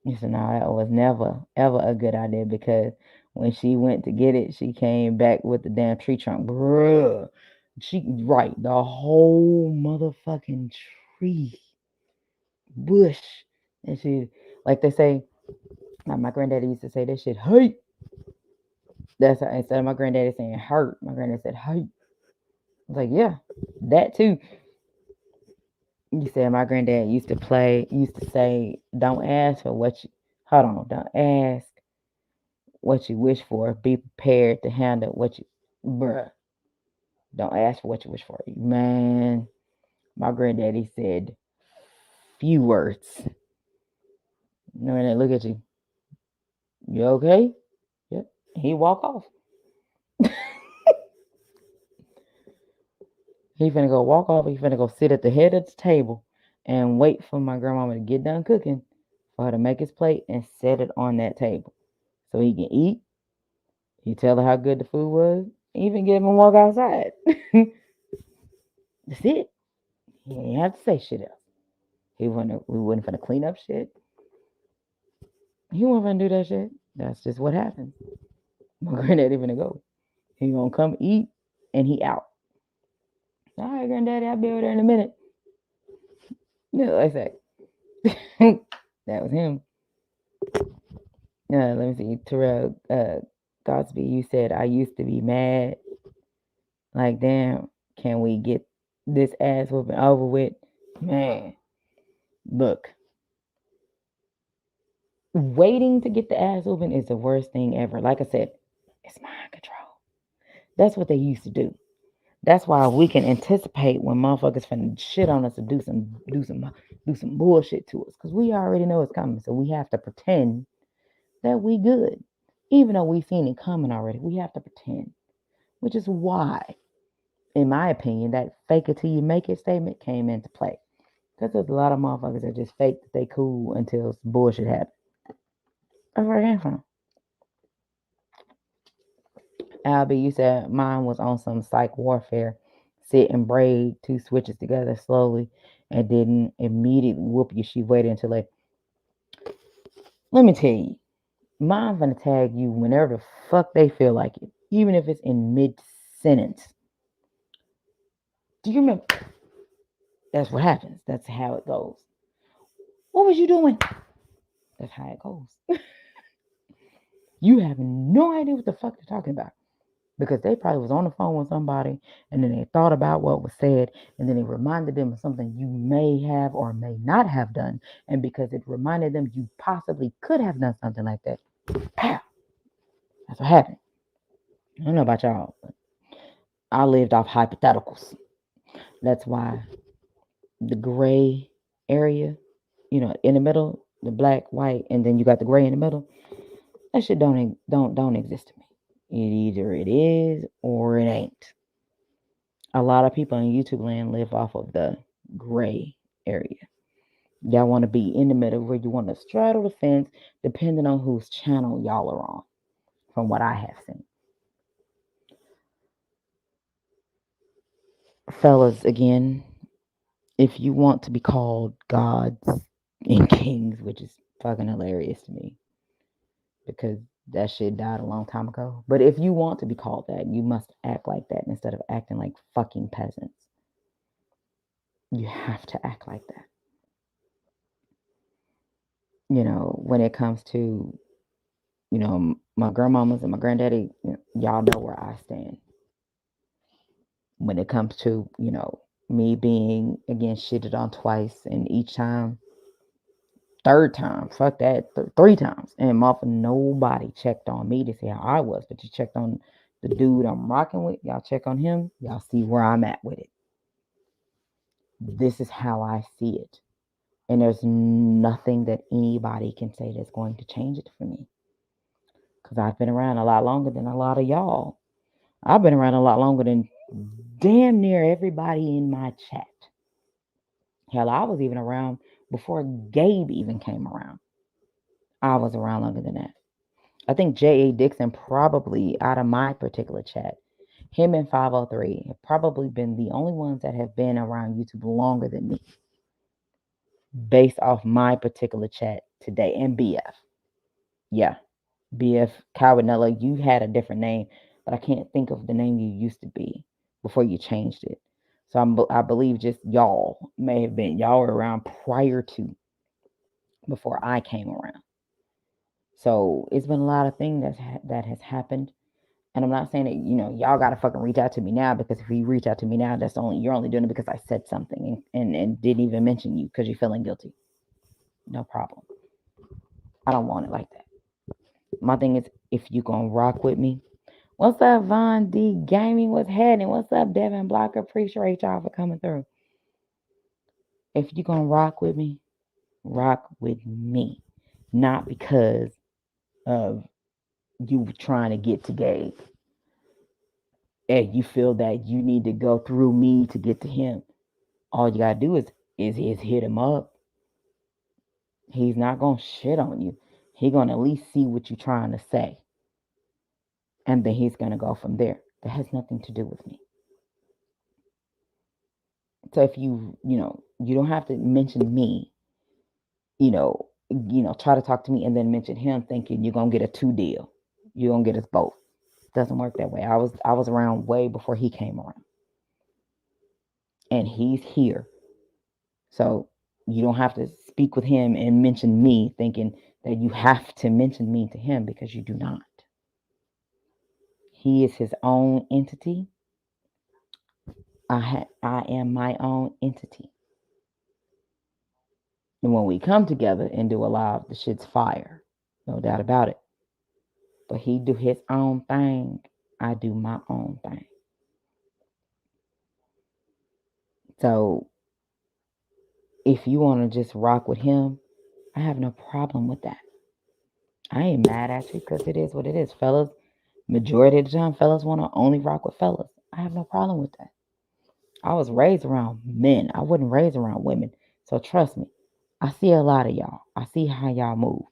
He said, no, that was never, ever a good idea because when she went to get it, she came back with the damn tree trunk. Bruh. The whole motherfucking tree bush. And she, like they say, like my granddaddy used to say, that shit hurt. That's how, instead of my granddaddy saying hurt, my granddad said hurt. I was like, yeah, that too. You said my granddad used to say, don't ask for what you, hold on, don't ask what you wish for. Be prepared to handle what you, bruh. Don't ask for what you wish for. Man, my granddaddy said few words. You know, and they look at you. You okay? Yep. He walk off. He finna go walk off. He finna go sit at the head of the table and wait for my grandmama to get done cooking for her to make his plate and set it on that table so he can eat. He tell her how good the food was. Even give him a walk outside. That's it. He ain't have to say shit else. We wasn't finna clean up shit. He wasn't finna do that shit. That's just what happens. My granddaddy finna go. He gonna come eat and he out. All right, granddaddy, I'll be over there in a minute. Yeah, like that. That was him. Let me see. Terrell Godsby, you said I used to be mad. Like, damn, can we get this ass whooping over with? Man, look. Waiting to get the ass whooping is the worst thing ever. Like I said, it's mind control. That's what they used to do. That's why we can anticipate when motherfuckers finna shit on us and do some bullshit to us, because we already know it's coming. So we have to pretend that we good, even though we seen it coming already. We have to pretend, which is why, in my opinion, that fake it till you make it statement came into play. Because there's a lot of motherfuckers that just fake that they cool until bullshit happens. That's where it came from. Albie, you said mine was on some psych warfare. Sit and braid two switches together slowly and didn't immediately whoop you. She waited until like, let me tell you, mine's gonna tag you whenever the fuck they feel like it, even if it's in mid sentence. Do you remember? That's what happens. That's how it goes. What was you doing? That's how it goes. You have no idea what the fuck they're talking about. Because they probably was on the phone with somebody and then they thought about what was said and then it reminded them of something you may have or may not have done. And because it reminded them you possibly could have done something like that, pow, that's what happened. I don't know about y'all, but I lived off hypotheticals. That's why the gray area in the middle, the black, white, and then you got the gray in the middle. That shit don't exist to me. Either it is or it ain't. A lot of people in YouTube land live off of the gray area. Y'all want to be in the middle where you want to straddle the fence, depending on whose channel y'all are on, from what I have seen. Fellas, again, if you want to be called gods and kings, which is fucking hilarious to me, because that shit died a long time ago. But if you want to be called that, you must act like that instead of acting like fucking peasants. You have to act like that. When it comes to, my grandmamas and my granddaddy, y'all know where I stand. When it comes to, me being, again, shitted on twice, and each time, third time, fuck that, 3 times, and nobody checked on me to see how I was, but you checked on the dude I'm rocking with. Y'all check on him. Y'all see where I'm at with it. This is how I see it. And there's nothing that anybody can say that's going to change it for me. Because I've been around a lot longer than a lot of y'all. I've been around a lot longer than damn near everybody in my chat. Hell, I was even around before Gabe even came around. I was around longer than that. I think J.A. Dixon probably, out of my particular chat, him and 503 have probably been the only ones that have been around YouTube longer than me, based off my particular chat today. And BF. Yeah. BF Cowardnella, you had a different name, but I can't think of the name you used to be before you changed it. So I believe just y'all may have been, y'all were around prior to, before I came around. So it's been a lot of things that has happened. And I'm not saying that, y'all got to fucking reach out to me now, because if you reach out to me now, you're only doing it because I said something and didn't even mention you because you're feeling guilty. No problem. I don't want it like that. My thing is, if you gonna rock with me, what's up, Von D Gaming? What's happening? What's up, Devin Blocker? Appreciate y'all for coming through. If you gonna rock with me, not because of you trying to get to Gabe. And you feel that you need to go through me to get to him. All you gotta do is hit him up. He's not gonna shit on you. He's gonna at least see what you're trying to say. And then he's gonna go from there. That has nothing to do with me. So if you don't have to mention me, try to talk to me and then mention him thinking you're gonna get a 2 deal. You're gonna get us both. Doesn't work that way. I was around way before he came around. And he's here. So you don't have to speak with him and mention me thinking that you have to mention me to him, because you do not. He is his own entity. I am my own entity. And when we come together and do a live, the shit's fire. No doubt about it. But he do his own thing. I do my own thing. So if you want to just rock with him, I have no problem with that. I ain't mad at you, because it is what it is. Fellas, majority of the time, fellas want to only rock with fellas. I have no problem with that. I was raised around men. I wasn't raised around women. So trust me, I see a lot of y'all. I see how y'all move.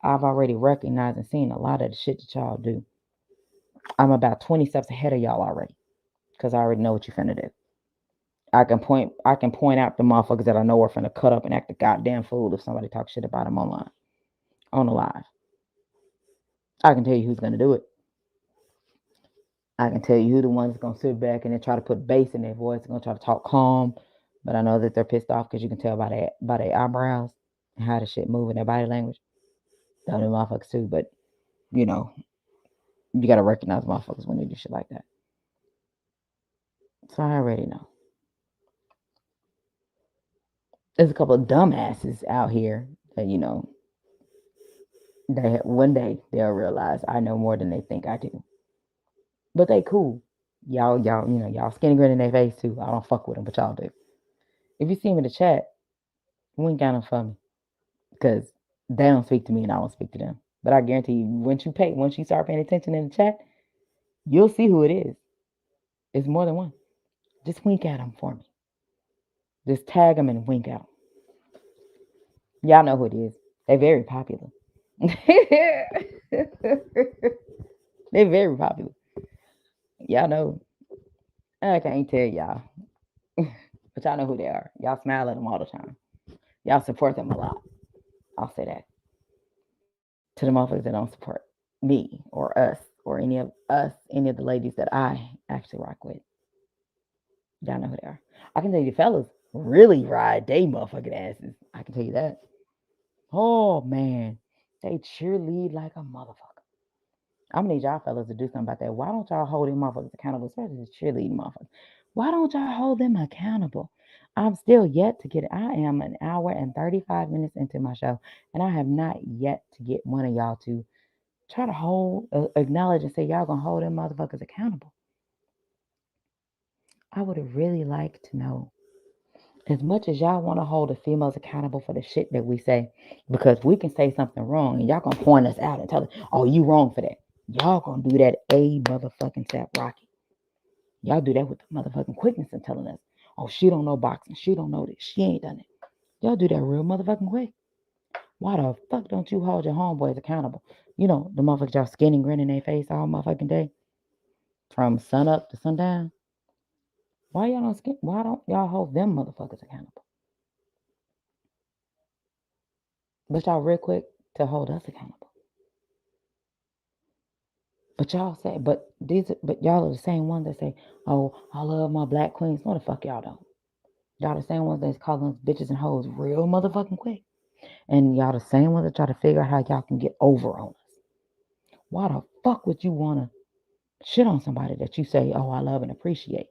I've already recognized and seen a lot of the shit that y'all do. I'm about 20 steps ahead of y'all already, because I already know what you're finna do. I can point out the motherfuckers that I know are finna cut up and act a goddamn fool if somebody talks shit about them online, on the live. I can tell you who's gonna do it. I can tell you who the ones that's gonna sit back and then try to put bass in their voice. They're gonna try to talk calm, but I know that they're pissed off, because you can tell by their eyebrows and how the shit move in their body language. Them motherfuckers too, but you gotta recognize motherfuckers when they do shit like that. So I already know. There's a couple of dumbasses out here that one day they'll realize I know more than they think I do. But they cool. Y'all skinny grin in their face too. I don't fuck with them, but y'all do. If you see them in the chat, we ain't got them for me. because they don't speak to me and I don't speak to them. But I guarantee you, once you start paying attention in the chat, you'll see who it is. It's more than one. Just wink at them for me. Just tag them and wink at them. Y'all know who it is. They're very popular. They're very popular. Y'all know. I can't tell y'all. But y'all know who they are. Y'all smile at them all the time. Y'all support them a lot. I'll say that. To the motherfuckers that don't support me or us or any of the ladies that I actually rock with. Y'all know who they are. I can tell you, fellas really ride they motherfucking asses. I can tell you that. Oh man, they cheerlead like a motherfucker. I'm gonna need y'all fellas to do something about that. Why don't y'all hold them motherfuckers accountable, especially the cheerleading motherfuckers? Why don't y'all hold them accountable? I'm still yet to get it. I am an hour and 35 minutes into my show, and I have not yet to get one of y'all to try to acknowledge and say y'all gonna hold them motherfuckers accountable. I would have really liked to know. As much as y'all want to hold the females accountable for the shit that we say, because we can say something wrong and y'all gonna point us out and tell us, oh, you wrong for that. Y'all gonna do that a motherfucking Sap Rocky. Y'all do that with the motherfucking quickness and telling us, oh, she don't know boxing. She don't know this. She ain't done it. Y'all do that real motherfucking quick. Why the fuck don't you hold your homeboys accountable? You know, the motherfuckers y'all skinning, grinning their face all motherfucking day. From sun up to sundown. Why don't y'all hold them motherfuckers accountable? But y'all real quick to hold us accountable. But y'all are the same ones that say, oh, I love my black queens. No, the fuck y'all don't. Y'all the same ones that's calling us bitches and hoes real motherfucking quick. And y'all the same ones that try to figure out how y'all can get over on us. Why the fuck would you want to shit on somebody that you say, oh, I love and appreciate?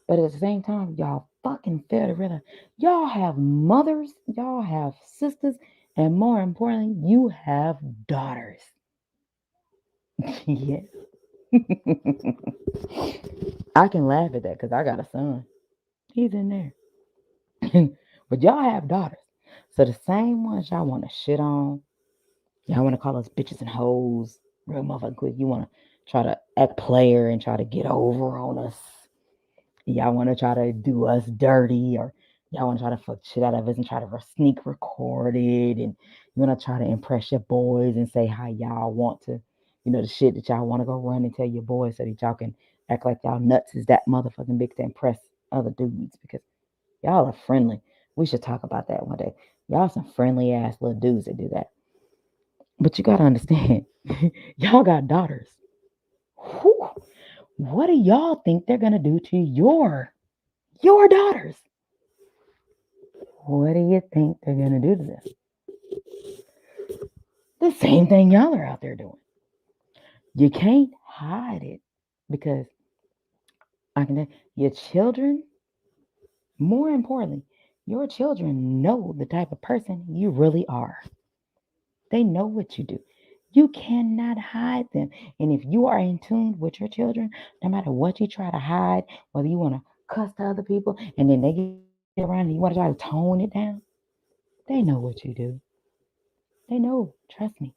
But at the same time, y'all fucking fail to realize y'all have mothers, y'all have sisters, and more importantly, you have daughters. Yes. I can laugh at that because I got a son. He's in there. But y'all have daughters. So the same ones y'all want to shit on, y'all want to call us bitches and hoes, real motherfucking quick. You want to try to act player and try to get over on us. Y'all want to try to do us dirty, or y'all want to try to fuck shit out of us and try to sneak record it, and you want to try to impress your boys and say how y'all want to, the shit that y'all want to go run and tell your boys so that y'all can act like y'all nuts is that motherfucking big to impress other dudes, because y'all are friendly. We should talk about that one day. Y'all some friendly ass little dudes that do that. But you gotta understand, y'all got daughters. Whew. What do y'all think they're gonna do to your daughters? What do you think they're gonna do to them? The same thing y'all are out there doing. You can't hide it, because I can tell your children, more importantly, your children know the type of person you really are. They know what you do. You cannot hide them. And if you are in tune with your children, no matter what you try to hide, whether you want to cuss to other people and then they get around and you want to try to tone it down, they know what you do. They know. Trust me.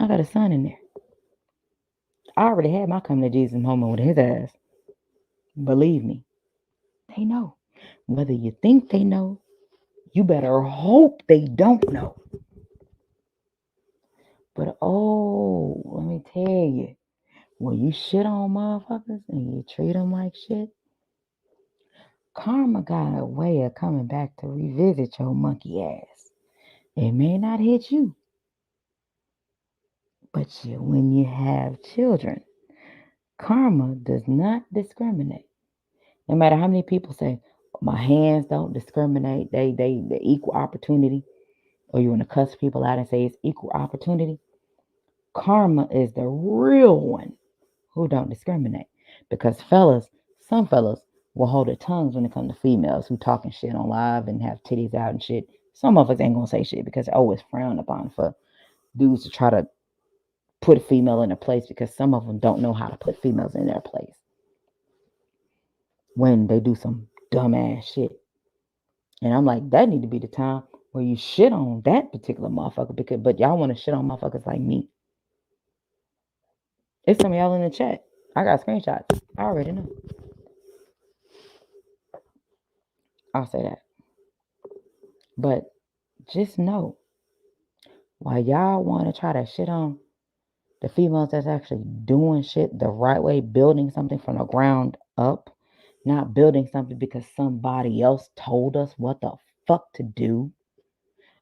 I got a son in there. I already had my come to Jesus moment with his ass. Believe me. They know. Whether you think they know, you better hope they don't know. But oh, let me tell you, when you shit on motherfuckers and you treat them like shit, karma got a way of coming back to revisit your monkey ass. It may not hit you, but when you have children, karma does not discriminate. No matter how many people say, my hands don't discriminate, they equal opportunity, or you want to cuss people out and say it's equal opportunity, karma is the real one who don't discriminate. Because some fellas will hold their tongues when it comes to females who talking shit on live and have titties out and shit. Some of us ain't gonna say shit because it's always frowned upon for dudes to try to put a female in a place, because some of them don't know how to put females in their place when they do some dumbass shit. And I'm like, that need to be the time where you shit on that particular motherfucker, but y'all want to shit on motherfuckers like me. It's some of y'all in the chat. I got screenshots. I already know. I'll say that. But just know, while y'all want to try to shit on the females that's actually doing shit the right way, building something from the ground up, not building something because somebody else told us what the fuck to do,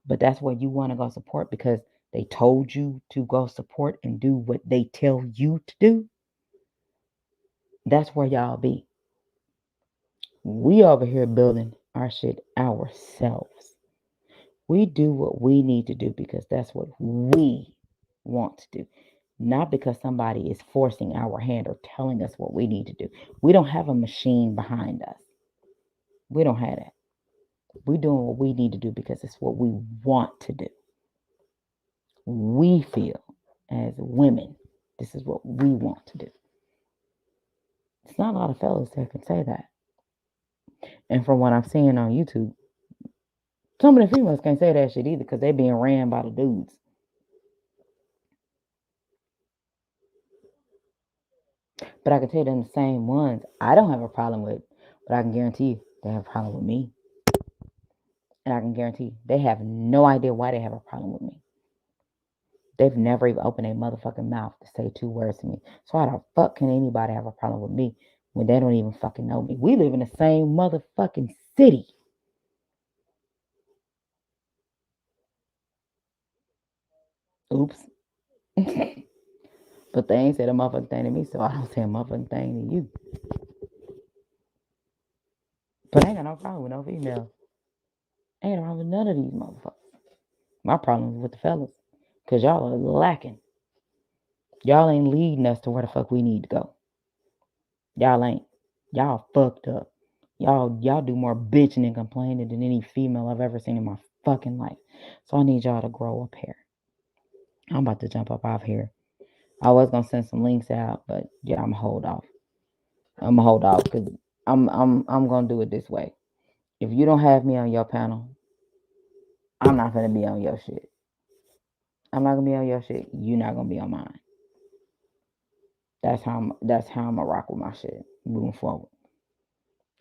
but that's where you want to go support because they told you to go support and do what they tell you to do. That's where y'all be. We over here building our shit ourselves. We do what we need to do because that's what we want to do, not because somebody is forcing our hand or telling us what we need to do. We don't have a machine behind us. We don't have that. We're doing what we need to do because it's what we want to do. We feel as women, this is what we want to do. It's not a lot of fellas that can say that. And from what I'm seeing on YouTube, some of the females can't say that shit either because they being ran by the dudes. But I can tell you them the same ones I don't have a problem with, but I can guarantee you they have a problem with me. And I can guarantee you they have no idea why they have a problem with me. They've never even opened a motherfucking mouth to say 2 words to me. So how the fuck can anybody have a problem with me when they don't even fucking know me? We live in the same motherfucking city. Oops. But they ain't said a motherfucking thing to me, so I don't say a motherfucking thing to you. But I ain't got no problem with no female. I ain't got no problem with none of these motherfuckers. My problem is with the fellas. Because y'all are lacking. Y'all ain't leading us to where the fuck we need to go. Y'all ain't. Y'all fucked up. Y'all do more bitching and complaining than any female I've ever seen in my fucking life. So I need y'all to grow up here. I'm about to jump up off here. I was gonna send some links out, but yeah, I'm gonna hold off. Because I'm gonna do it this way. If you don't have me on your panel, I'm not gonna be on your shit. I'm not gonna be on your shit. You're not gonna be on mine. That's how I'm gonna rock with my shit moving forward.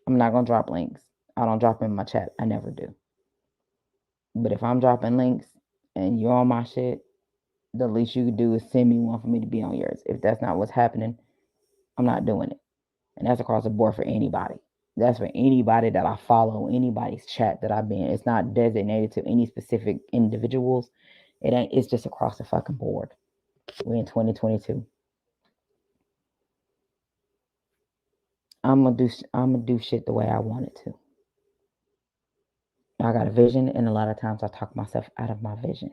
I'm not gonna drop links. I don't drop them in my chat. I never do. But if I'm dropping links and you're on my shit, the least you could do is send me one for me to be on yours. If that's not what's happening, I'm not doing it. And that's across the board for anybody. That's for anybody that I follow, anybody's chat that I've been. It's not designated to any specific individuals. It's just across the fucking board. We're in 2022. I'm gonna do shit the way I want it to. I got a vision, and a lot of times I talk myself out of my vision.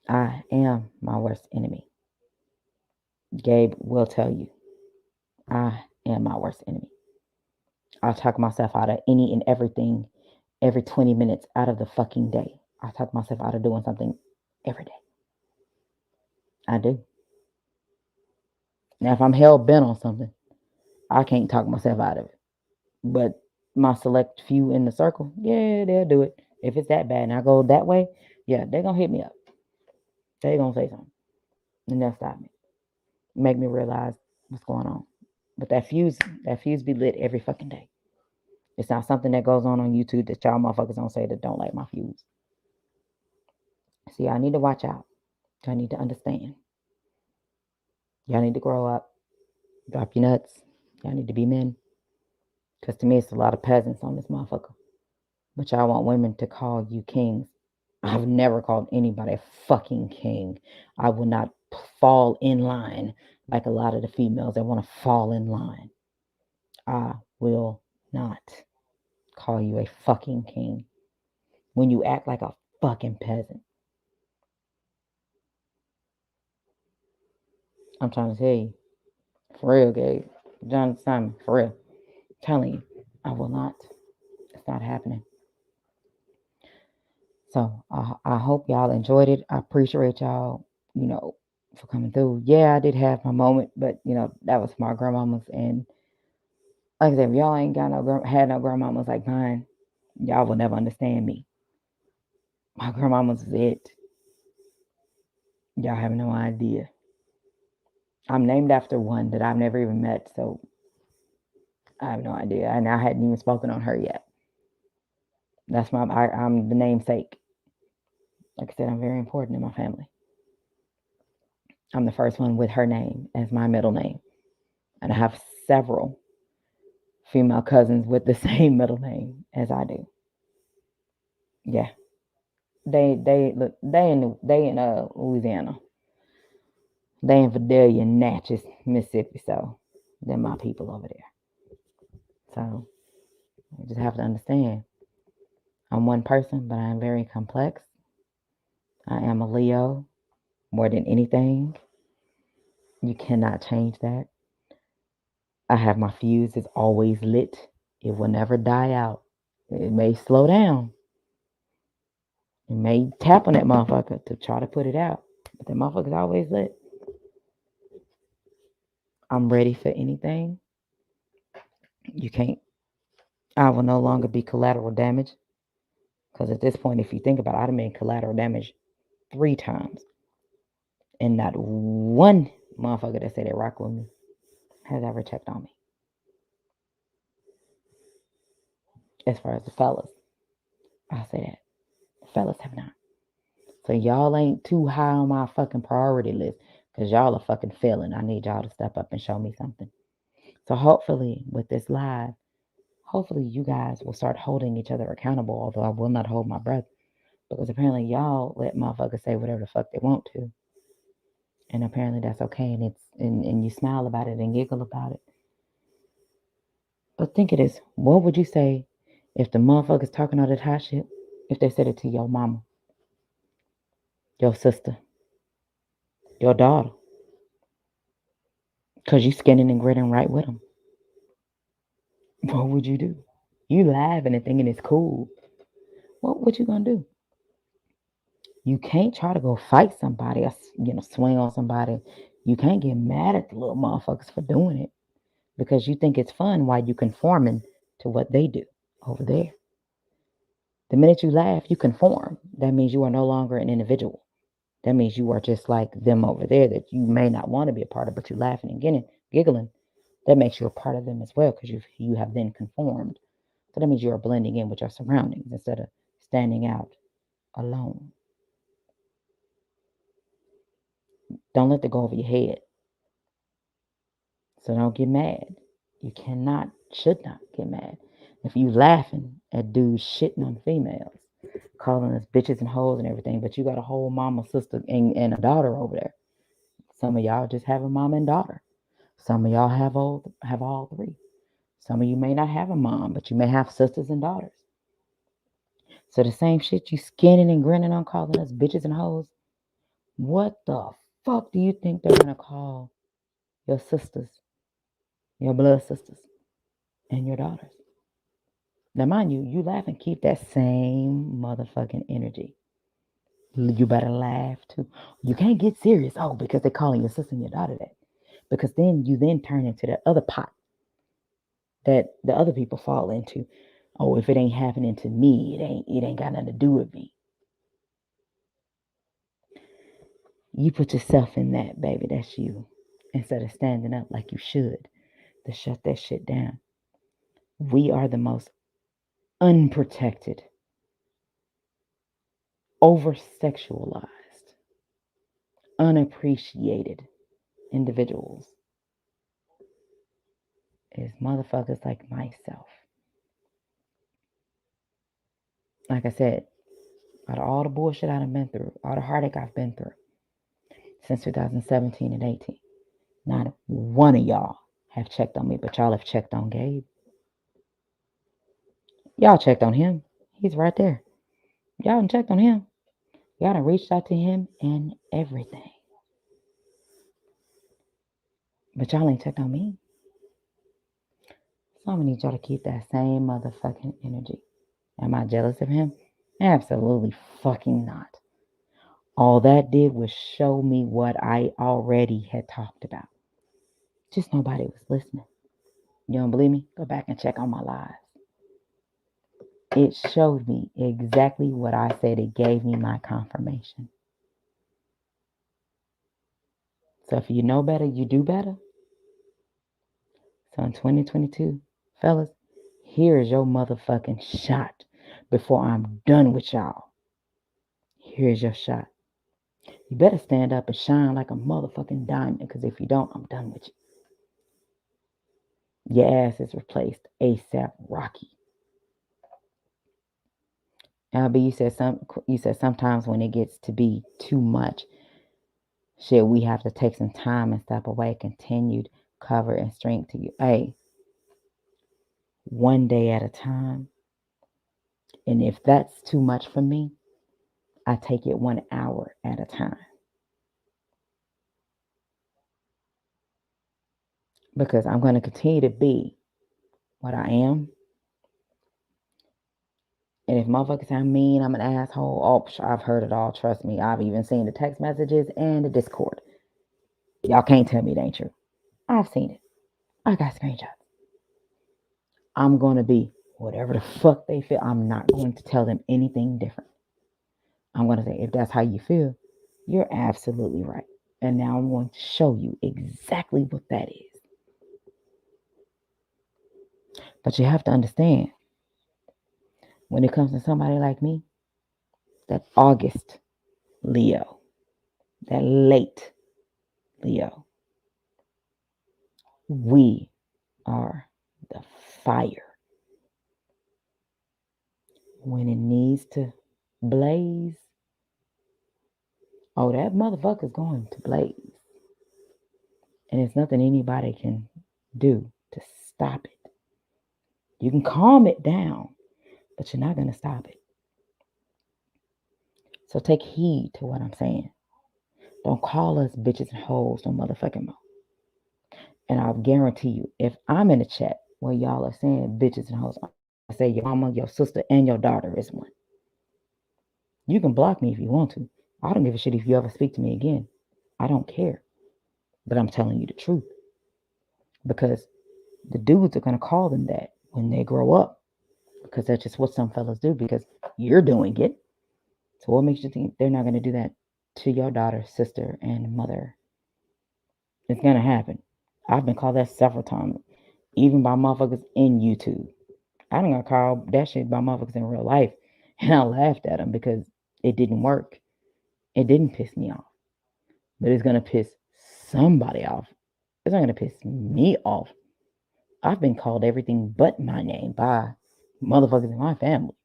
I am my worst enemy. Gabe will tell you, I am my worst enemy. I talk myself out of any and everything every 20 minutes out of the fucking day. I talk myself out of doing something every day. I do. Now, if I'm hell bent on something, I can't talk myself out of it. But my select few in the circle, yeah, they'll do it. If it's that bad and I go that way, yeah, they're going to hit me up. They're going to say something. And they'll stop me. Make me realize what's going on. But that fuse be lit every fucking day. It's not something that goes on YouTube that y'all motherfuckers don't say that don't like my fuse. See, I need to watch out. Y'all need to understand. Y'all need to grow up. Drop your nuts. Y'all need to be men. Because to me, it's a lot of peasants on this motherfucker. But y'all want women to call you kings. I've never called anybody a fucking king. I will not fall in line like a lot of the females that want to fall in line. I will not call you a fucking king when you act like a fucking peasant. I'm trying to tell you. For real, Gabe. John Simon, for real. I'm telling you, I will not. It's not happening. So I hope y'all enjoyed it. I appreciate y'all, for coming through. Yeah, I did have my moment, but that was my grandmama's. And like I said, if y'all ain't got had no grandmamas like mine, y'all will never understand me. My grandmama's it. Y'all have no idea. I'm named after one that I've never even met, so I have no idea. And I hadn't even spoken on her yet. That's I'm the namesake. Like I said, I'm very important in my family. I'm the first one with her name as my middle name. And I have several female cousins with the same middle name as I do. Yeah. They in Louisiana. They in Vidalia, Natchez, Mississippi. So they're my people over there. So you just have to understand. I'm one person, but I am very complex. I am a Leo more than anything. You cannot change that. I have my fuse is always lit. It will never die out. It may slow down. It may tap on that motherfucker to try to put it out. But that motherfucker's always lit. I'm ready for anything. You can't. I will no longer be collateral damage. Because at this point, if you think about it, I'd have been collateral damage 3 times. And not one motherfucker that said they rock with me has ever checked on me. As far as the fellas, I'll say that. The fellas have not. So y'all ain't too high on my fucking priority list. Because y'all are fucking failing. I need y'all to step up and show me something. So hopefully with this live, hopefully you guys will start holding each other accountable. Although I will not hold my breath. Because apparently y'all let motherfuckers say whatever the fuck they want to. And apparently that's okay. And you smile about it and giggle about it. But think of this. What would you say if the motherfuckers talking all that hot shit, if they said it to your mama, your sister, your daughter? Because you skinning and grinning right with them. What would you do? You laughing and thinking it's cool. What you gonna do? You can't try to go fight somebody or swing on somebody. You can't get mad at the little motherfuckers for doing it because you think it's fun while you conforming to what they do over there. The minute you laugh, you conform. That means you are no longer an individual. That means you are just like them over there that you may not want to be a part of, but you're laughing and giggling. That makes you a part of them as well because you have then conformed. So that means you are blending in with your surroundings instead of standing out alone. Don't let that go over your head. So don't get mad. You should not get mad. If you laughing at dudes shitting on females, calling us bitches and hoes and everything, but you got a whole mama, sister, and a daughter over there. Some of y'all just have a mom and daughter. Some of y'all have all 3. Some of you may not have a mom, but you may have sisters and daughters. So the same shit you skinning and grinning on calling us bitches and hoes, what the fuck do you think they're gonna call your sisters, your blood sisters, and your daughters? Now mind you, you laugh and keep that same motherfucking energy. You better laugh too. You can't get serious. Oh, because they're calling your sister and your daughter that. Because then you turn into that other pot that the other people fall into. Oh, if it ain't happening to me, it ain't got nothing to do with me. You put yourself in that, baby. That's you. Instead of standing up like you should to shut that shit down. We are the most unprotected, over sexualized, unappreciated individuals is motherfuckers like myself. Like I said, out of all the bullshit I've been through, all the heartache I've been through since 2017 and 18, not one of y'all have checked on me, but y'all have checked on Gabe. Y'all checked on him. He's right there. Y'all done checked on him. Y'all done reached out to him and everything. But y'all ain't checked on me. So I'm gonna need y'all to keep that same motherfucking energy. Am I jealous of him? Absolutely fucking not. All that did was show me what I already had talked about. Just nobody was listening. You don't believe me? Go back and check on my lives. It showed me exactly what I said. It gave me my confirmation. So if you know better, you do better. So in 2022, fellas, here is your motherfucking shot before I'm done with y'all. Here's your shot. You better stand up and shine like a motherfucking diamond, because if you don't, I'm done with you. Your ass is replaced ASAP Rocky. LB, you said sometimes when it gets to be too much, shit, we have to take some time and step away, continued cover and strength to you. Hey, one day at a time. And if that's too much for me, I take it 1 hour at a time. Because I'm going to continue to be what I am. And if motherfuckers say I'm mean, I'm an asshole, oh, I've heard it all. Trust me. I've even seen the text messages and the Discord. Y'all can't tell me it ain't true. I've seen it. I got screenshots. I'm going to be whatever the fuck they feel. I'm not going to tell them anything different. I'm going to say, if that's how you feel, you're absolutely right. And now I'm going to show you exactly what that is. But you have to understand, when it comes to somebody like me, that August Leo, that late Leo, we are the fire. When it needs to blaze, oh, that motherfucker's going to blaze. And it's nothing anybody can do to stop it. You can calm it down, but you're not going to stop it. So take heed to what I'm saying. Don't call us bitches and hoes no motherfucking more. And I'll guarantee you, if I'm in a chat where y'all are saying bitches and hoes, I say your mama, your sister, and your daughter is one. You can block me if you want to. I don't give a shit if you ever speak to me again. I don't care. But I'm telling you the truth. Because the dudes are going to call them that when they grow up. Because that's just what some fellas do, because you're doing it. So what makes you think they're not going to do that to your daughter, sister, and mother? It's going to happen. I've been called that several times, even by motherfuckers in YouTube. I done got called that shit by motherfuckers in real life, and I laughed at them because it didn't work. It didn't piss me off, but it's gonna piss somebody off. It's not gonna piss me off. I've been called everything but my name by motherfuckers in my family,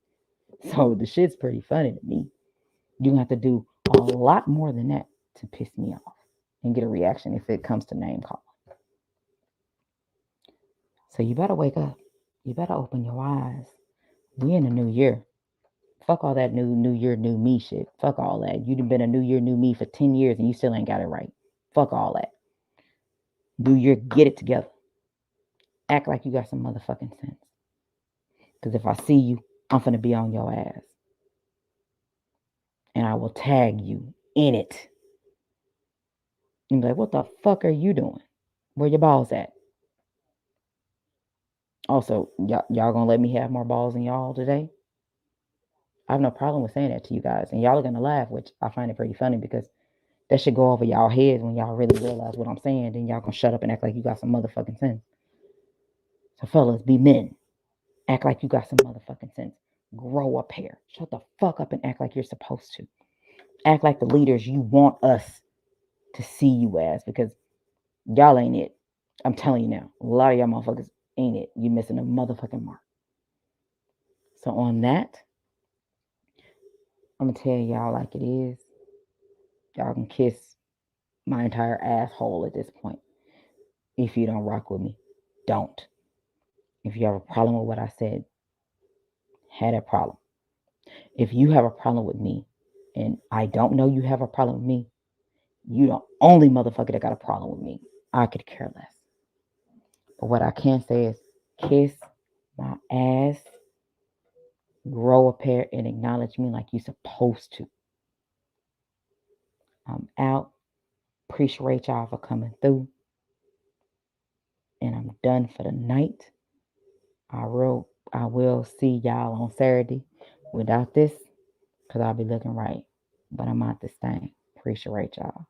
so the shit's pretty funny to me. You have to do a lot more than that to piss me off and get a reaction if it comes to name calling. So you better wake up. You better open your eyes. We in a new year. Fuck all that new year, new me shit. Fuck all that. You done been a new year, new me for 10 years and you still ain't got it right. Fuck all that. New year, get it together. Act like you got some motherfucking sense. Because if I see you, I'm finna be on your ass. And I will tag you in it. And be like, what the fuck are you doing? Where your balls at? Also, y'all gonna let me have more balls than y'all today? I have no problem with saying that to you guys. And y'all are gonna laugh, which I find it pretty funny because that should go over y'all heads when y'all really realize what I'm saying. Then y'all gonna shut up and act like you got some motherfucking sense. So fellas, be men. Act like you got some motherfucking sense. Grow up here. Shut the fuck up and act like you're supposed to. Act like the leaders you want us to see you as, because y'all ain't it. I'm telling you now. A lot of y'all motherfuckers ain't it. You missing a motherfucking mark. So on that, I'm gonna tell y'all like it is. Y'all can kiss my entire asshole at this point. If you don't rock with me, don't. If you have a problem with what I said, had a problem. If you have a problem with me and I don't know you have a problem with me, you the only motherfucker that got a problem with me. I could care less. But what I can say is kiss my ass, grow a pair, and acknowledge me like you're supposed to. I'm out. Appreciate y'all for coming through. And I'm done for the night. I I will see y'all on Saturday without this because I'll be looking right. But I'm out this thing. Appreciate y'all.